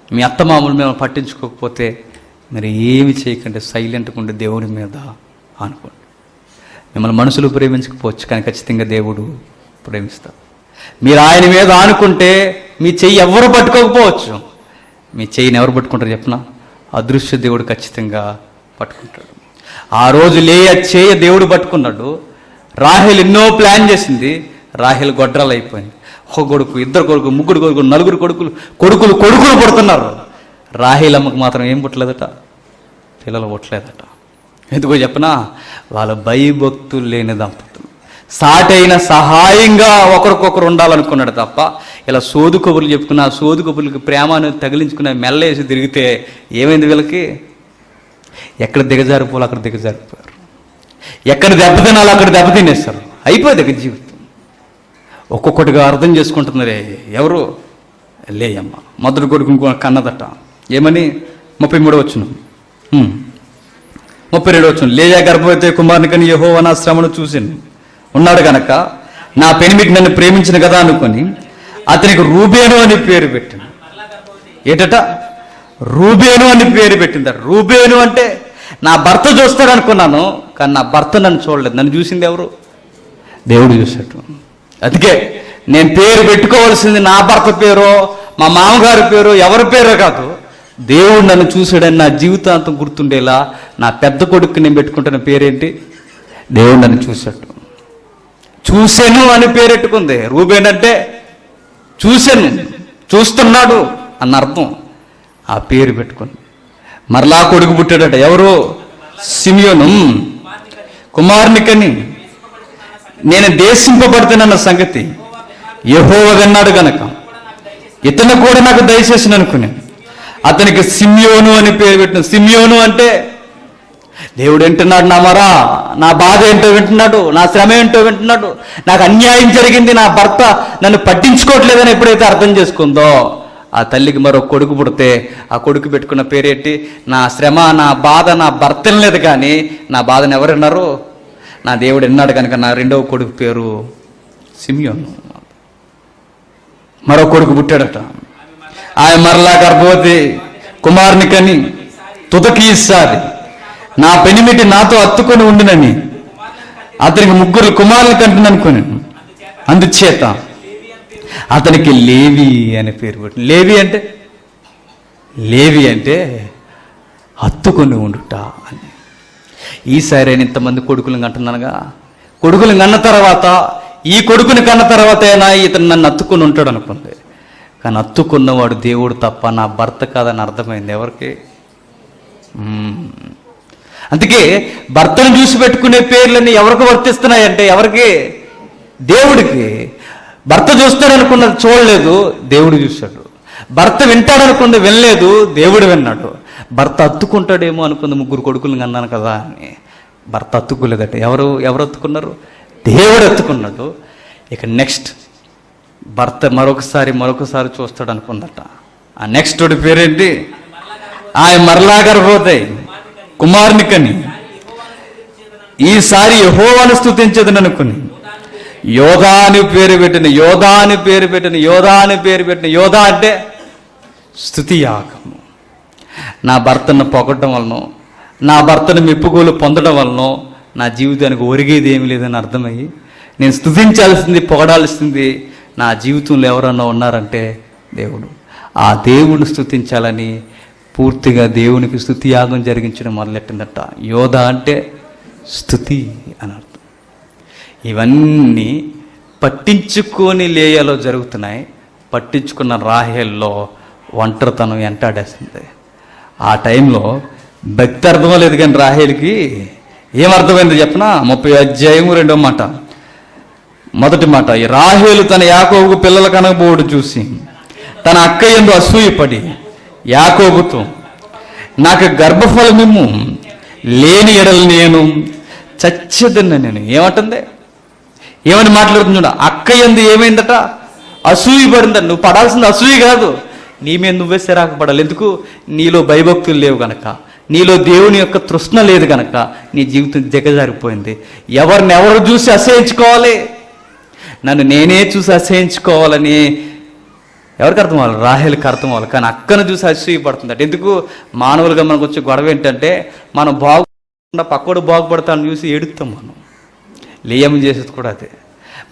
మీ అత్తమామలు మిమ్మల్ని పట్టించుకోకపోతే మీరు ఏమి చేయకండి, సైలెంట్గా ఉండి దేవుడి మీద అనుకోండి. మిమ్మల్ని మనుషులు ప్రేమించకపోవచ్చు కానీ ఖచ్చితంగా దేవుడు ప్రేమిస్తారు. మీరు ఆయన మీద ఆనుకుంటే మీ చెయ్యి ఎవరు పట్టుకోకపోవచ్చు, మీ చెయ్యిని ఎవరు పట్టుకుంటారు చెప్పిన? అదృశ్య దేవుడు ఖచ్చితంగా పట్టుకుంటాడు. ఆ రోజు లేయ చేయ దేవుడు పట్టుకున్నాడు. రాహేలు ఎన్నో ప్లాన్ చేసింది, రాహేలు గొడ్రాలు అయిపోయింది. ఒక కొడుకు, ఇద్దరు కొడుకు, ముగ్గురు కొడుకు, నలుగురు కొడుకులు పుడుతున్నారు. రాహేలమ్మకు మాత్రం ఏం పుట్టలేదట, పిల్లలు పుట్టలేదట. ఎందుకో చెప్పనా? వాళ్ళ భయభక్తులు లేని దంపతులు, సాటైన సహాయంగా ఒకరికొకరు ఉండాలనుకున్నాడు తప్ప ఇలా సోదు కబుర్లు చెప్పుకున్న ఆ సోదు కబుర్లకి ప్రేమను తగిలించుకున్న మెల్లేసి తిరిగితే ఏమైంది? వీళ్ళకి ఎక్కడ దిగజారిపోవాలి అక్కడ దిగజారిపోయారు, ఎక్కడ దెబ్బతినాలో అక్కడ దెబ్బతినేస్తారు. అయిపోయింది ఇక జీవితం. ఒక్కొక్కటిగా అర్థం చేసుకుంటున్నారే. ఎవరు? లేయమ్మ మొదటి కొడుకు కన్నదట. ఏమని? 33వ వచనం, 32వ వచనం. లేయా గర్భవతి కుమారుని కని యెహోవా నా శ్రమను చూసి ఉన్నాడు గనక నా పెనిమిటి నన్ను ప్రేమించిన కదా అనుకొని అతనికి రూబేను అని పేరు పెట్టింది. ఏటట? రూబేను అని పేరు పెట్టిందట. రూబేను అంటే నా భర్త చూస్తాడు అనుకున్నాను, కానీ నా భర్త నన్ను చూడలేదు. నన్ను చూసింది ఎవరు? దేవుడు చూశాడు. అందుకే నేను పేరు పెట్టుకోవాల్సింది నా భర్త పేరో మా మామగారి పేరో ఎవరి పేరో కాదు, దేవుడు నన్ను చూశాడని నా జీవితాంతం గుర్తుండేలా నా పెద్ద కొడుకు నేను పెట్టుకుంటున్న పేరేంటి? దేవుడు నన్ను చూశాడు. చూశాను అని పేరెట్టుకుంది. రూబేన్ అంటే చూశాను, చూస్తున్నాడు అన్న అర్థం. ఆ పేరు పెట్టుకుంది. మరలా కొడుకు పుట్టాడట. ఎవరు? సిమియోను. కుమారుని కని నేను దేశింపబడుతున్న సంగతి యెహోవా విన్నాడు గనక ఇతను కూడా నాకు దయచేసిన అనుకుని అతనికి సిమియోను అని పేరు పెట్టిన. సిమియోను అంటే దేవుడు వింటున్నాడు నా మొర, నా బాధ ఏంటో వింటున్నాడు, నా శ్రమ ఏంటో వింటున్నాడు, నాకు అన్యాయం జరిగింది, నా భర్త నన్ను పట్టించుకోవట్లేదని ఎప్పుడైతే అర్థం చేసుకుందో, ఆ తల్లికి మరో కొడుకు పుడితే ఆ కొడుకు పెట్టుకున్న పేరేంటి? నా శ్రమ, నా బాధ నా భర్త లేదు, కానీ నా బాధను ఎవరు విన్నారు? నా దేవుడు విన్నాడు కనుక నా రెండవ కొడుకు పేరు సిమియోను. మరో కొడుకు పుట్టాడట. ఆయన మరలా గర్భవతి కుమారుని కని తుదకి ఈసారి నా పెనిమిటి నాతో అత్తుకొని ఉండినని అతనికి 3 కుమారులు కంటుననుకొని, అందుచేత అతనికి లేవి అనే పేరు పెట్టింది. లేవి అంటే హత్తుకొని ఉండుట అని. ఈసారి ఆయన ఇంతమంది కొడుకులను కంటున్నానుగా, కొడుకులు కన్న తర్వాత, ఈ కొడుకుని కన్న తర్వాత అయినా ఇతను నన్ను హత్తుకొని ఉంటాడు అనుకుంది. కానీ హత్తుకున్నవాడు దేవుడు తప్ప నా భర్త కాదని అర్థమైంది ఎవరికి? అందుకే భర్తను చూసి పెట్టుకునే పేర్లన్నీ ఎవరికి వర్తిస్తున్నాయంటే ఎవరికి? దేవుడికి. భర్త చూస్తాడనుకున్నది చూడలేదు, దేవుడు చూశాడు. భర్త వింటాడనుకుంది వినలేదు, దేవుడు విన్నాడు. భర్త హత్తుకుంటాడేమో అనుకుంది 3 కొడుకులను అన్నాను కదా అని. భర్త హత్తుకోలేదట. ఎవరు హత్తుకున్నారు? దేవుడు హత్తుకున్నాడు. ఇక నెక్స్ట్ భర్త మరొకసారి చూస్తాడు అనుకుందట. ఆ నెక్స్ట్ పేరేంటి? ఆయన మరలా గర్భవతి కుమారుని కని ఈసారి యెహోవాను స్తుతించదని అనుకుని యోధా అని పేరు పెట్టిన యోధా అంటే స్తుతి యాగము. నా భర్తను పొగడటం వలన, నా భర్తను మెప్పుకోలు పొందడం వలన నా జీవితానికి ఒరిగేది ఏమి లేదని అర్థమయ్యి నేను స్తుతించాల్సింది, పొగడాల్సింది నా జీవితంలో ఎవరన్నా ఉన్నారంటే దేవుడు. ఆ దేవుని స్తుతించాలని పూర్తిగా దేవునికి స్తుతి యాగం జరిగించడం మొదలెట్టిందట. యోధ అంటే స్తుతి అని అర్థం. ఇవన్నీ పట్టించుకొని లేయాలో జరుగుతున్నాయి. పట్టించుకున్న రాహేల్లో ఒంటరితనం వెంటాడేస్తుంది. ఆ టైంలో భక్తి అర్థం లేదు, కానీ రాహేల్కి ఏమర్థమైంది చెప్పనా? 30వ అధ్యాయం 2వ మాట, మొదటి మాట. ఈ రాహేలు తన యాకోబుకు పిల్లల కనబోడు చూసి తన అక్క యందు అసూయపడి యాకోబుతో, నాకు గర్భఫలమిమ్ము, లేని ఎడలు నేను చచ్చేదన్న. నేను ఏమని మాట్లాడుతుంది చూడ. అక్క యందు ఏమైందట? అసూయ పడిందట. నువ్వు పడాల్సింది అసూయ కాదు, నీ మీద నువ్వే సిరాకు పడాలి. ఎందుకు? నీలో భయభక్తులు లేవు గనక, నీలో దేవుని యొక్క తృష్ణ లేదు గనక నీ జీవితం దిగజారిపోయింది. ఎవరు చూసి అసహించుకోవాలి? నన్ను నేనే చూసి అసహించుకోవాలని ఎవరికి అర్థం అవ్వాలి? రాహేల్కి అర్థం అవ్వాలి. కానీ అక్కను చూసి అసూయపడుతుందట. ఎందుకు? మానవులుగా మనకు వచ్చే గొడవ ఏంటంటే, మనం బాగుపడకుండా పక్కోడు బాగుపడతాను చూసి ఎడుతాం. మనం లేయం చేసేది కూడా అదే.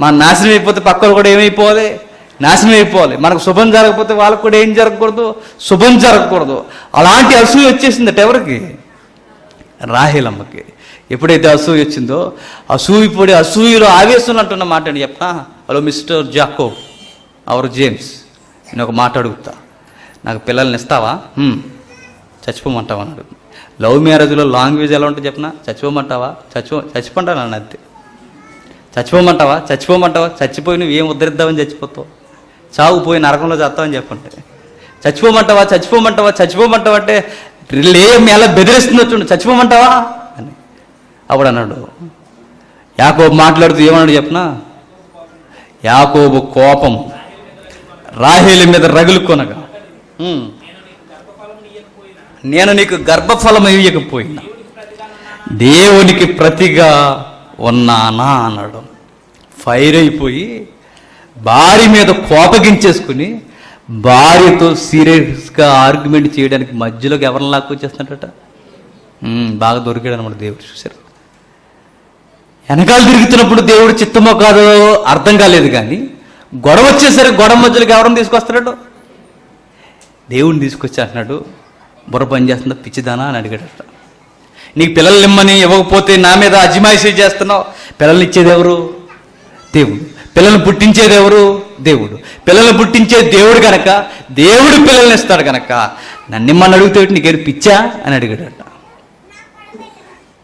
మనం నాశనం అయిపోతే పక్కోడు కూడా ఏమైపోవాలి? నాశనం అయిపోవాలి. మనకు శుభం జరగకపోతే వాళ్ళకు కూడా ఏం జరగకూడదు? శుభం జరగకూడదు. అలాంటి అసూయ వచ్చేసిందట ఎవరికి? రాహేలమ్మకి. ఎప్పుడైతే అసూయ వచ్చిందో, అసూయలో ఆవేశంలో అంటున్న మాట అని చెప్పనా? Hello mister Jacob or James, నేను ఒక మాట అడుగుతా, నాకు పిల్లల్ని ఇస్తావా? చచ్చిపోమంటావా అని అడుగు. లవ్ మ్యారేజ్లో లాంగ్వేజ్ ఎలా ఉంటుంది చెప్పనా? చచ్చిపోమంటావా? చచ్చిపోంటాను అన్న అంతే. చచ్చిపోమంటావా? చచ్చిపోయి నువ్వు ఏం ఉద్ధరిద్దామని చచ్చిపోతావు? చావు పోయి నరకంలో చేస్తావని చెప్పంటే, చచ్చిపోమంటావా అంటే లేయం ఎలా బెదిరిస్తుందో చూడు, చచ్చిపోమంటావా అని. అప్పుడు అన్నాడు యాకోబు మాట్లాడుతూ ఏమన్నాడు చెప్పనా? యాకోబు కోపం రాహేలు మీద రగులుకొనగా, నేను నీకు గర్భఫలం ఇవ్వకపోయినా దేవునికి ప్రతిగా ఉన్నానా అన్నాడు. ఫైర్ అయిపోయి భార్య మీద కోపగించేసుకుని భార్యతో సీరియస్గా ఆర్గ్యుమెంట్ చేయడానికి మధ్యలోకి ఎవరిని లాక్కొచ్చేస్తున్నాడట. బాగా దొరికాడు అనమాట దేవుడు. చూశారు, వెనకాల తిరుగుతున్నప్పుడు దేవుడు చిత్తమో కాదో అర్థం కాలేదు, కానీ గొడవ వచ్చేసరికి గొడవ మధ్యలోకి ఎవరిని తీసుకొస్తున్నాడు? దేవుడిని తీసుకొచ్చి అంటున్నాడు, బుర్ర పని చేస్తుందా పిచ్చిదానా అని అడిగాడట. నీకు పిల్లలు ఇమ్మని ఇవ్వకపోతే నా మీద అజమాయిషీ చేస్తున్నావు. పిల్లల్ని ఇచ్చేది ఎవరు? దేవుడు. పిల్లల్ని పుట్టించేది ఎవరు? దేవుడు. పిల్లల్ని పుట్టించే దేవుడు కనుక దేవుడు పిల్లల్ని ఇస్తాడు కనుక నన్ను ఇమ్మని అడిగితే నీకేరు పిచ్చా అని అడిగాడట.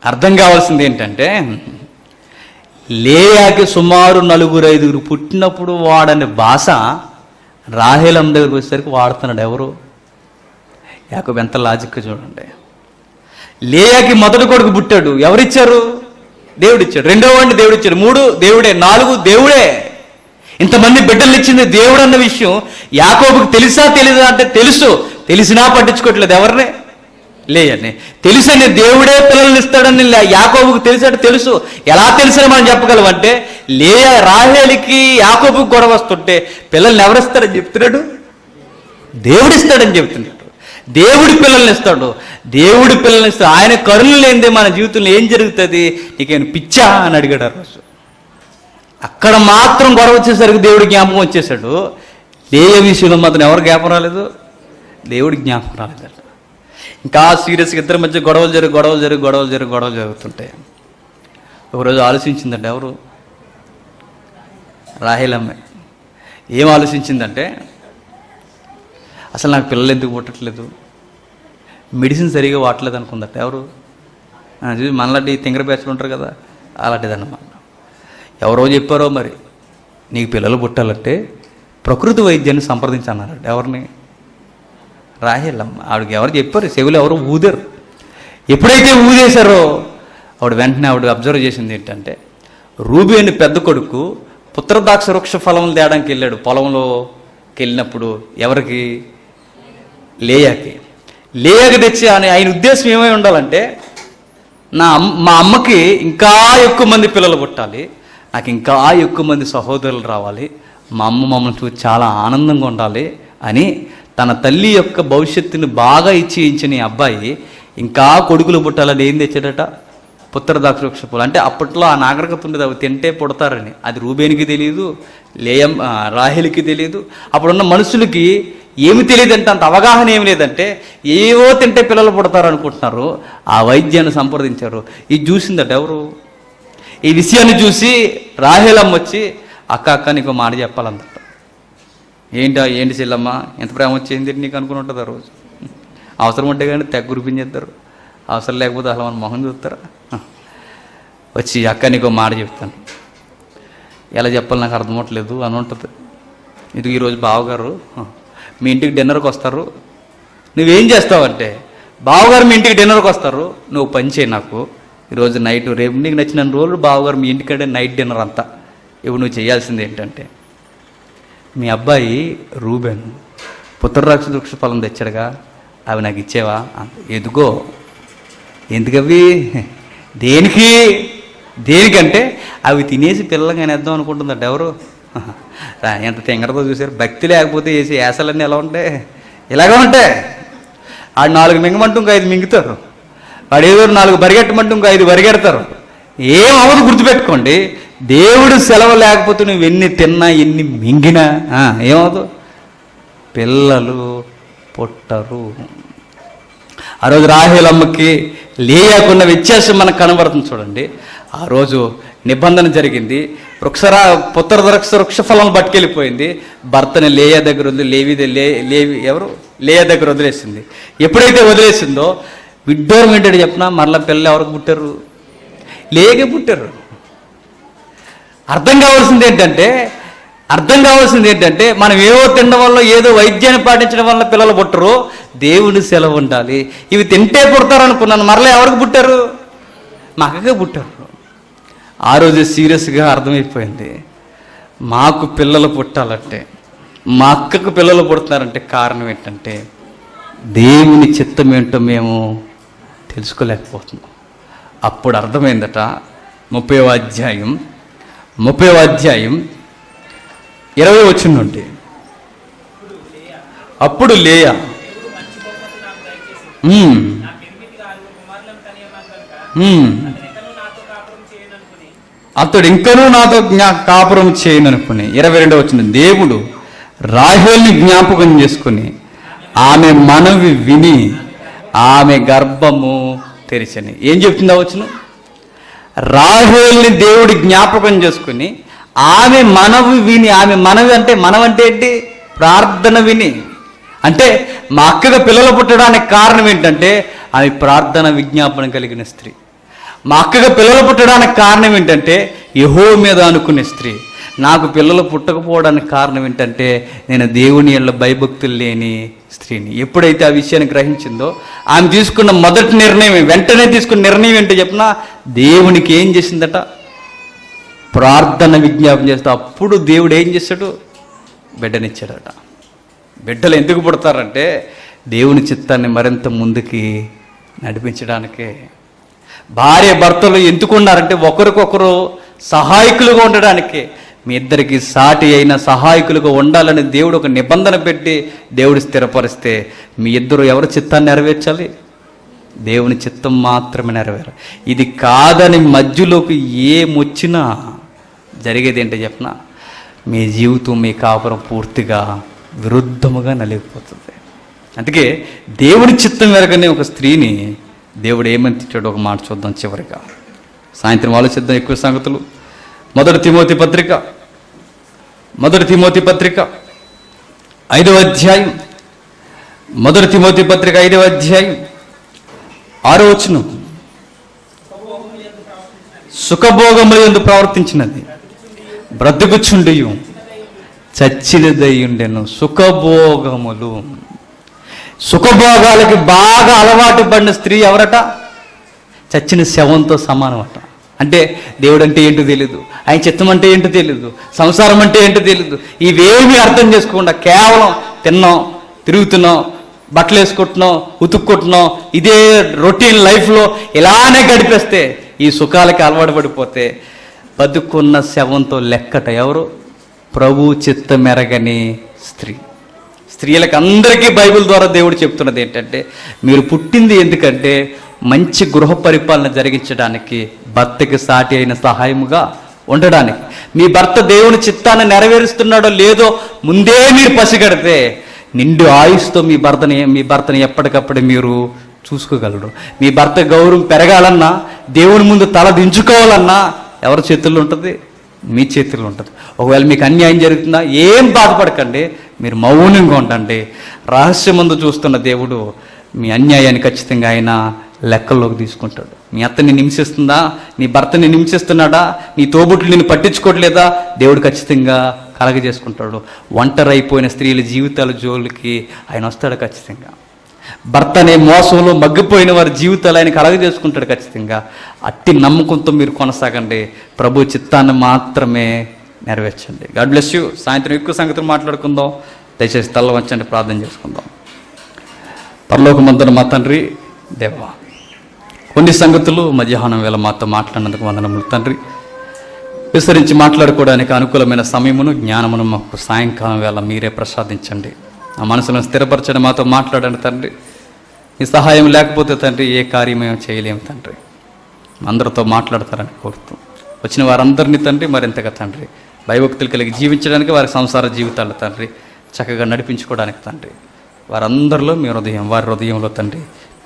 అర్థం కావాల్సింది ఏంటంటే, లేయాకి సుమారు 4-5 పుట్టినప్పుడు వాడని భాష రాహేలమ్మ దగ్గరికి వచ్చేసరికి వాడుతున్నాడు ఎవరు? యాకోబు ఎంత లాజిక్గా చూడండి. లేయాకి మొదటి కొడుకు పుట్టాడు, ఎవరిచ్చారు? దేవుడిచ్చాడు. రెండో వాడిని దేవుడిచ్చాడు. 3 దేవుడే. 4 దేవుడే. ఇంతమంది బిడ్డలు ఇచ్చింది దేవుడు అన్న విషయం యాకోబుకి తెలుసా తెలీదా అంటే తెలుసు, తెలిసినా పట్టించుకోవట్లేదు. ఎవరిని? లేయని. తెలుసని దేవుడే పిల్లల్ని ఇస్తాడని యాకోబుకు తెలుసంటే తెలుసు. ఎలా తెలుసని మనం చెప్పగలం అంటే, లేయా రాహేలుకి యాకోబుకు గొడవ వస్తుంటే పిల్లల్ని ఎవరిస్తాడని చెప్తున్నాడు? దేవుడిస్తాడని చెప్తున్నాడు. దేవుడి పిల్లల్ని ఇస్తాడు. దేవుడి పిల్లల్ని ఇస్తాడు. ఆయన కరుణ లేనిదే మన జీవితంలో ఏం జరుగుతుంది? నీకేమైనా పిచ్చా అని అడిగాడు ఆ రోజు. అక్కడ మాత్రం గొడవ వచ్చేసరికి దేవుడి జ్ఞాపకం వచ్చేసాడు. లేయ విషయంలో మాత్రం ఎవరు జ్ఞాపకం రాలేదు? దేవుడి జ్ఞాపకం రాలేదట. ఇంకా సీరియస్గా ఇద్దరి మధ్య గొడవలు జరుగుతుంటాయి. ఒకరోజు ఆలోచించిందంటే ఎవరు? రాహేలమ్మ ఏం ఆలోచించిందంటే, అసలు నాకు పిల్లలు ఎందుకు పుట్టట్లేదు, మెడిసిన్ సరిగా వాడలేదు అనుకుందట. ఎవరు? మనలాంటి తింగర బ్యాచ్లు ఉంటారు కదా, అలాంటిదన్నమాట. ఎవరో చెప్పారో మరి, నీకు పిల్లలు పుట్టాలంటే ప్రకృతి వైద్యాన్ని సంప్రదించన్నారు. ఎవరిని? రాహేలమ్మ. ఆవిడకి ఎవరు చెప్పారు? చెవులు ఎవరు ఊదారు. ఎప్పుడైతే ఊదేశారో వెంటనే అబ్జర్వ్ చేసింది ఏంటంటే, రూబేను పెద్ద కొడుకు పుత్రద్రాక్ష వృక్ష ఫలములు తేడానికి వెళ్ళాడు. పొలంలోకి వెళ్ళినప్పుడు ఎవరికి? లేయాకి తెచ్చి ఆయన ఉద్దేశం ఏమై ఉండాలంటే, మా అమ్మకి ఇంకా ఎక్కువ మంది పిల్లలు పుట్టాలి, నాకు ఇంకా ఎక్కువ మంది సహోదరులు రావాలి, మా అమ్మ మమ్మల్ని చూసి చాలా ఆనందంగా ఉండాలి అని తన తల్లి యొక్క భవిష్యత్తుని బాగా ఇచ్చిన ఈ అబ్బాయి ఇంకా కొడుకులు పుట్టాలని ఏం తెచ్చాడట? పుత్రద్రాక్ష వృక్ష ఫలం. అంటే అప్పట్లో ఆ నాగరికత ఉండేది, అవి తింటే పుడతారని. అది రూబేనికి తెలియదు, రాహేలుకి తెలియదు. అప్పుడున్న మనుషులకి ఏమి తెలియదంటే, అంత అవగాహన ఏమి లేదంటే, ఏవో తింటే పిల్లలు పుడతారు అనుకుంటున్నారు. ఆ వైద్యాన్ని సంప్రదించారు. ఇది చూసిందట ఎవరు? ఈ విషయాన్ని చూసి రాహేలమ్మ వచ్చి, అక్క నీకు మాట చెప్పాలందట. ఏంటి చెల్లమ్మ, ఎంత ప్రేమ వచ్చింది నీకు అనుకుని ఉంటుంది ఆ రోజు. అవసరం ఉంటే కానీ తెగ గురిపించేస్తారు, అవసరం లేకపోతే అసలు మన మొహం చూస్తారా? వచ్చి, అక్క నీకు మాట చెప్తాను, ఎలా చెప్పాలి నాకు అర్థమవట్లేదు అని ఉంటుంది. ఇది ఈరోజు బావగారు మీ ఇంటికి డిన్నర్కి వస్తారు, నువ్వేం చేస్తావంటే, బావగారు మీ ఇంటికి డిన్నర్కి వస్తారు, నువ్వు పని చేయి, నాకు ఈరోజు నైట్, రేపు నీకు నచ్చిన రోజులు బావగారు మీ ఇంటికంటే నైట్ డిన్నర్ అంతా. ఇప్పుడు నువ్వు చేయాల్సింది ఏంటంటే, మీ అబ్బాయి రూబేన్ పుత్రద్రాక్ష వృక్ష ఫలం తెచ్చాడుగా, అవి నాకు ఇచ్చేవా? ఎదుగో. ఎందుకవి? దేనికంటే అవి తినేసి పిల్లలు కానేద్దాం అనుకుంటుందట. ఎవరు? ఎంత తెంగరతో చూసారు. భక్తి లేకపోతే వేసి యాసలన్నీ ఎలా ఉంటాయి? ఇలాగే ఉంటాయి. ఆడు 4 మింగమంటూ ఇంకా 5 మింగుతారు, వాడు ఏదో 4 బరిగెట్టమంటూ ఇంకా 5 బరిగెడతారు. ఏమవదు గుర్తుపెట్టుకోండి, దేవుడు సెలవు లేకపోతే నువ్వు ఎన్ని తిన్నా ఎన్ని మింగినా ఏమవుదు? పిల్లలు పుట్టరు. ఆ రోజు రాహేలమ్మకి లేయాకున్న వ్యత్యాసం మనకు కనబడుతుంది చూడండి. ఆ రోజు నిబంధన జరిగింది. పుత్రద్రాక్ష వృక్ష ఫలం పట్టుకెళ్ళిపోయింది. భర్తని లేయా దగ్గర లేయా దగ్గర వదిలేసింది. ఎప్పుడైతే వదిలేసిందో విడ్డూరం ఏంటంటే చెప్పినా, మరలా పిల్లలు ఎవరికి పుట్టారు? లేయకే పుట్టారు. అర్థం కావాల్సింది ఏంటంటే మనం ఏవో తినడం వల్ల, ఏదో వైద్యాన్ని పాటించడం వల్ల పిల్లలు పుట్టరు. దేవుని సెలవు ఉండాలి. ఇవి తింటే పుడతారు అనుకున్నాను, మరలా ఎవరికి పుట్టారు? మా అక్కకే పుట్టారు. ఆ రోజు సీరియస్గా అర్థమైపోయింది, మాకు పిల్లలు పుట్టాలంటే, మా అక్కకు పిల్లలు పుడుతున్నారంటే కారణం ఏంటంటే, దేవుని చిత్తం ఏంటో మేము తెలుసుకోలేకపోతున్నాం. అప్పుడు అర్థమైందట. 30వ అధ్యాయం 20వ వచనం నుండి, అప్పుడు లేయా అతడు ఇంకనూ నాతో కాపురం చేయననుకుని. 22వ వచనం, దేవుడు రాహేలుని జ్ఞాపకం చేసుకుని ఆమె మనవి విని ఆమె గర్భము తెరిచని. ఏం చెప్తుందా వచనం? రాహేలుని దేవుడు జ్ఞాపకం చేసుకుని ఆమె మనవి విని. ఆమె మనవి అంటే, మనవంటే ఏంటి? ప్రార్థన విని. అంటే మా అక్కగా పిల్లలు పుట్టడానికి కారణం ఏంటంటే, ఆమె ప్రార్థన విజ్ఞాపన కలిగిన స్త్రీ. మా అక్కగా పిల్లలు పుట్టడానికి కారణం ఏంటంటే, యెహోవా మీద అనుకునే స్త్రీ. నాకు పిల్లలు పుట్టకపోవడానికి కారణం ఏంటంటే నేను దేవుని యందు భయభక్తులు లేని స్త్రీని. ఎప్పుడైతే ఆ విషయాన్ని గ్రహించిందో ఆమె తీసుకున్న మొదటి నిర్ణయం, వెంటనే తీసుకున్న నిర్ణయం ఏంటో చెప్పినా, దేవునికి ఏం చేసిందట? ప్రార్థన విజ్ఞాపన చేస్తే అప్పుడు దేవుడు ఏం చేశాడు? బిడ్డనిచ్చాడట. బిడ్డలు ఎందుకు పుడతారంటే దేవుని చిత్తాన్ని మరింత ముందుకి నడిపించడానికే. భార్య భర్తలు ఎందుకు ఉన్నారంటే ఒకరికొకరు సహాయకులుగా ఉండడానికే. మీ ఇద్దరికి సాటి అయిన సహాయకులుగా ఉండాలని దేవుడు ఒక నిబంధన పెట్టి దేవుడు స్థిరపరిస్తే మీ ఇద్దరు ఎవరి చిత్తాన్ని నెరవేర్చాలి? దేవుని చిత్తం మాత్రమే నెరవేరాలి. ఇది కాదని మధ్యలోకి ఏమొచ్చినా జరిగేది ఏంటో చెప్పిన, మీ జీవితం, మీ కాపురం పూర్తిగా విరుద్ధముగా నలిగిపోతుంది. అందుకే దేవుని చిత్తం వెరగనే ఒక స్త్రీని దేవుడు ఏమని తిట్టాడో ఒక మాట చూద్దాం చివరిగా. సాయంత్రం ఆలోచిద్దాం ఎక్కువ సంగతులు. మొదటి తిమోతి పత్రిక 5వ అధ్యాయం, మొదటి తిమోతి పత్రిక 5వ అధ్యాయం 6వ వచనం. సుఖభోగముల యందు ప్రవర్తించినది బ్రతుకుచుండియు చచ్చినదయ్యుండెను. సుఖభోగాలకి బాగా అలవాటు పడిన స్త్రీ ఎవరట? చచ్చిన శవంతో సమానం అట. అంటే దేవుడు అంటే ఏంటో తెలీదు, ఆయన చిత్తం అంటే ఏంటో తెలీదు, సంసారం అంటే ఏంటో తెలీదు. ఇవేమీ అర్థం చేసుకోకుండా కేవలం తిన్నాం, తిరుగుతున్నాం, బట్టలు వేసుకుంటున్నాం, ఉతుక్కుంటున్నాం, ఇదే రొటీన్ లైఫ్లో ఇలానే గడిపేస్తే, ఈ సుఖాలకి అలవాటు పడిపోతే బతుకున్న శవంతో లెక్కట. ఎవరు? ప్రభు చిత్తమెరగని స్త్రీ. స్త్రీలకు అందరికీ బైబిల్ ద్వారా దేవుడు చెప్తున్నది ఏంటంటే, మీరు పుట్టింది ఎందుకంటే మంచి గృహ పరిపాలన జరిగించడానికి, భర్తకి సాటి అయిన సహాయముగా ఉండడానికి. మీ భర్త దేవుని చిత్తాన్ని నెరవేరుస్తున్నాడో లేదో ముందే మీరు పసిగడితే నిండు ఆయుష్తో మీ భర్తని ఎప్పటికప్పుడు మీరు చూసుకోగలరు. మీ భర్త గౌరవం పెరగాలన్నా, దేవుని ముందు తల దించుకోవాలన్నా ఎవరి చేతుల్లో ఉంటుంది? మీ చేతుల్లో ఉంటుంది. ఒకవేళ మీకు అన్యాయం జరుగుతుందా, ఏం బాధపడకండి, మీరు మౌనంగా ఉండండి. రహస్యమందు చూస్తున్న దేవుడు మీ అన్యాయాన్ని ఖచ్చితంగా ఆయన లెక్కల్లోకి తీసుకుంటాడు. మీ అత్తని హింసిస్తుందా, నీ భర్తని హింసిస్తున్నాడా, నీ తోబుట్లు నిన్ను పట్టించుకోవట్లేదా, దేవుడు ఖచ్చితంగా కలగజేసుకుంటాడు. ఒంటరి అయిపోయిన స్త్రీల జీవితాల జోలికి ఆయన వస్తాడు ఖచ్చితంగా. భర్త అనే మోసంలో మగ్గిపోయిన వారి జీవితాలు ఆయన కలగజేసుకుంటాడు ఖచ్చితంగా. అట్టి నమ్మకంతో మీరు కొనసాగండి. ప్రభు చిత్తాన్ని మాత్రమే నెరవేర్చండి. God bless you. సాయంత్రం ఎక్కువ సంగతులు మాట్లాడుకుందాం. దయచేసి తల్ల వంచండి, ప్రార్థన చేసుకుందాం. పరలోకమందున మా తండ్రి దేవా, కొన్ని సంగతులు మధ్యాహ్నం వేళ మాతో మాట్లాడినందుకు వందనములు తండ్రి. విస్తరించి మాట్లాడుకోవడానికి అనుకూలమైన సమయమును, జ్ఞానమును మాకు సాయంకాలం వేళ మీరే ప్రసాదించండి. ఆ మనసులను స్థిరపరచండి, మాతో మాట్లాడండి తండ్రి. మీ సహాయం లేకపోతే తండ్రి ఏ కార్యమేమో చేయలేము తండ్రి. అందరితో మాట్లాడతారని కోరుతూ వచ్చిన వారందరినీ తండ్రి మరింతగా తండ్రి భయభక్తులు కలిగి జీవించడానికి, వారి సంసార జీవితాలు తండ్రి చక్కగా నడిపించుకోవడానికి తండ్రి వారందరిలో మీ హృదయం, వారి హృదయంలో తండ్రి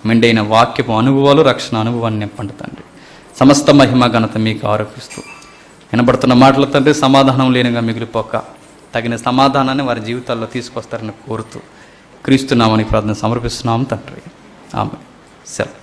మెండైన వాక్యపు అనుభవాలు, రక్షణ అనుభవాన్ని నింపండి తండ్రి. సమస్త మహిమ ఘనత మీకు ఆరోపిస్తూ వినబడుతున్న మాటలు తండ్రి సమాధానం లేనిగా మిగిలిపోక తగిన సమాధానాన్ని వారి జీవితాల్లో తీసుకొస్తారని కోరుతూ క్రీస్తునామని ప్రార్థన సమర్పిస్తున్నాము తండ్రి. ఆమె సెలవు.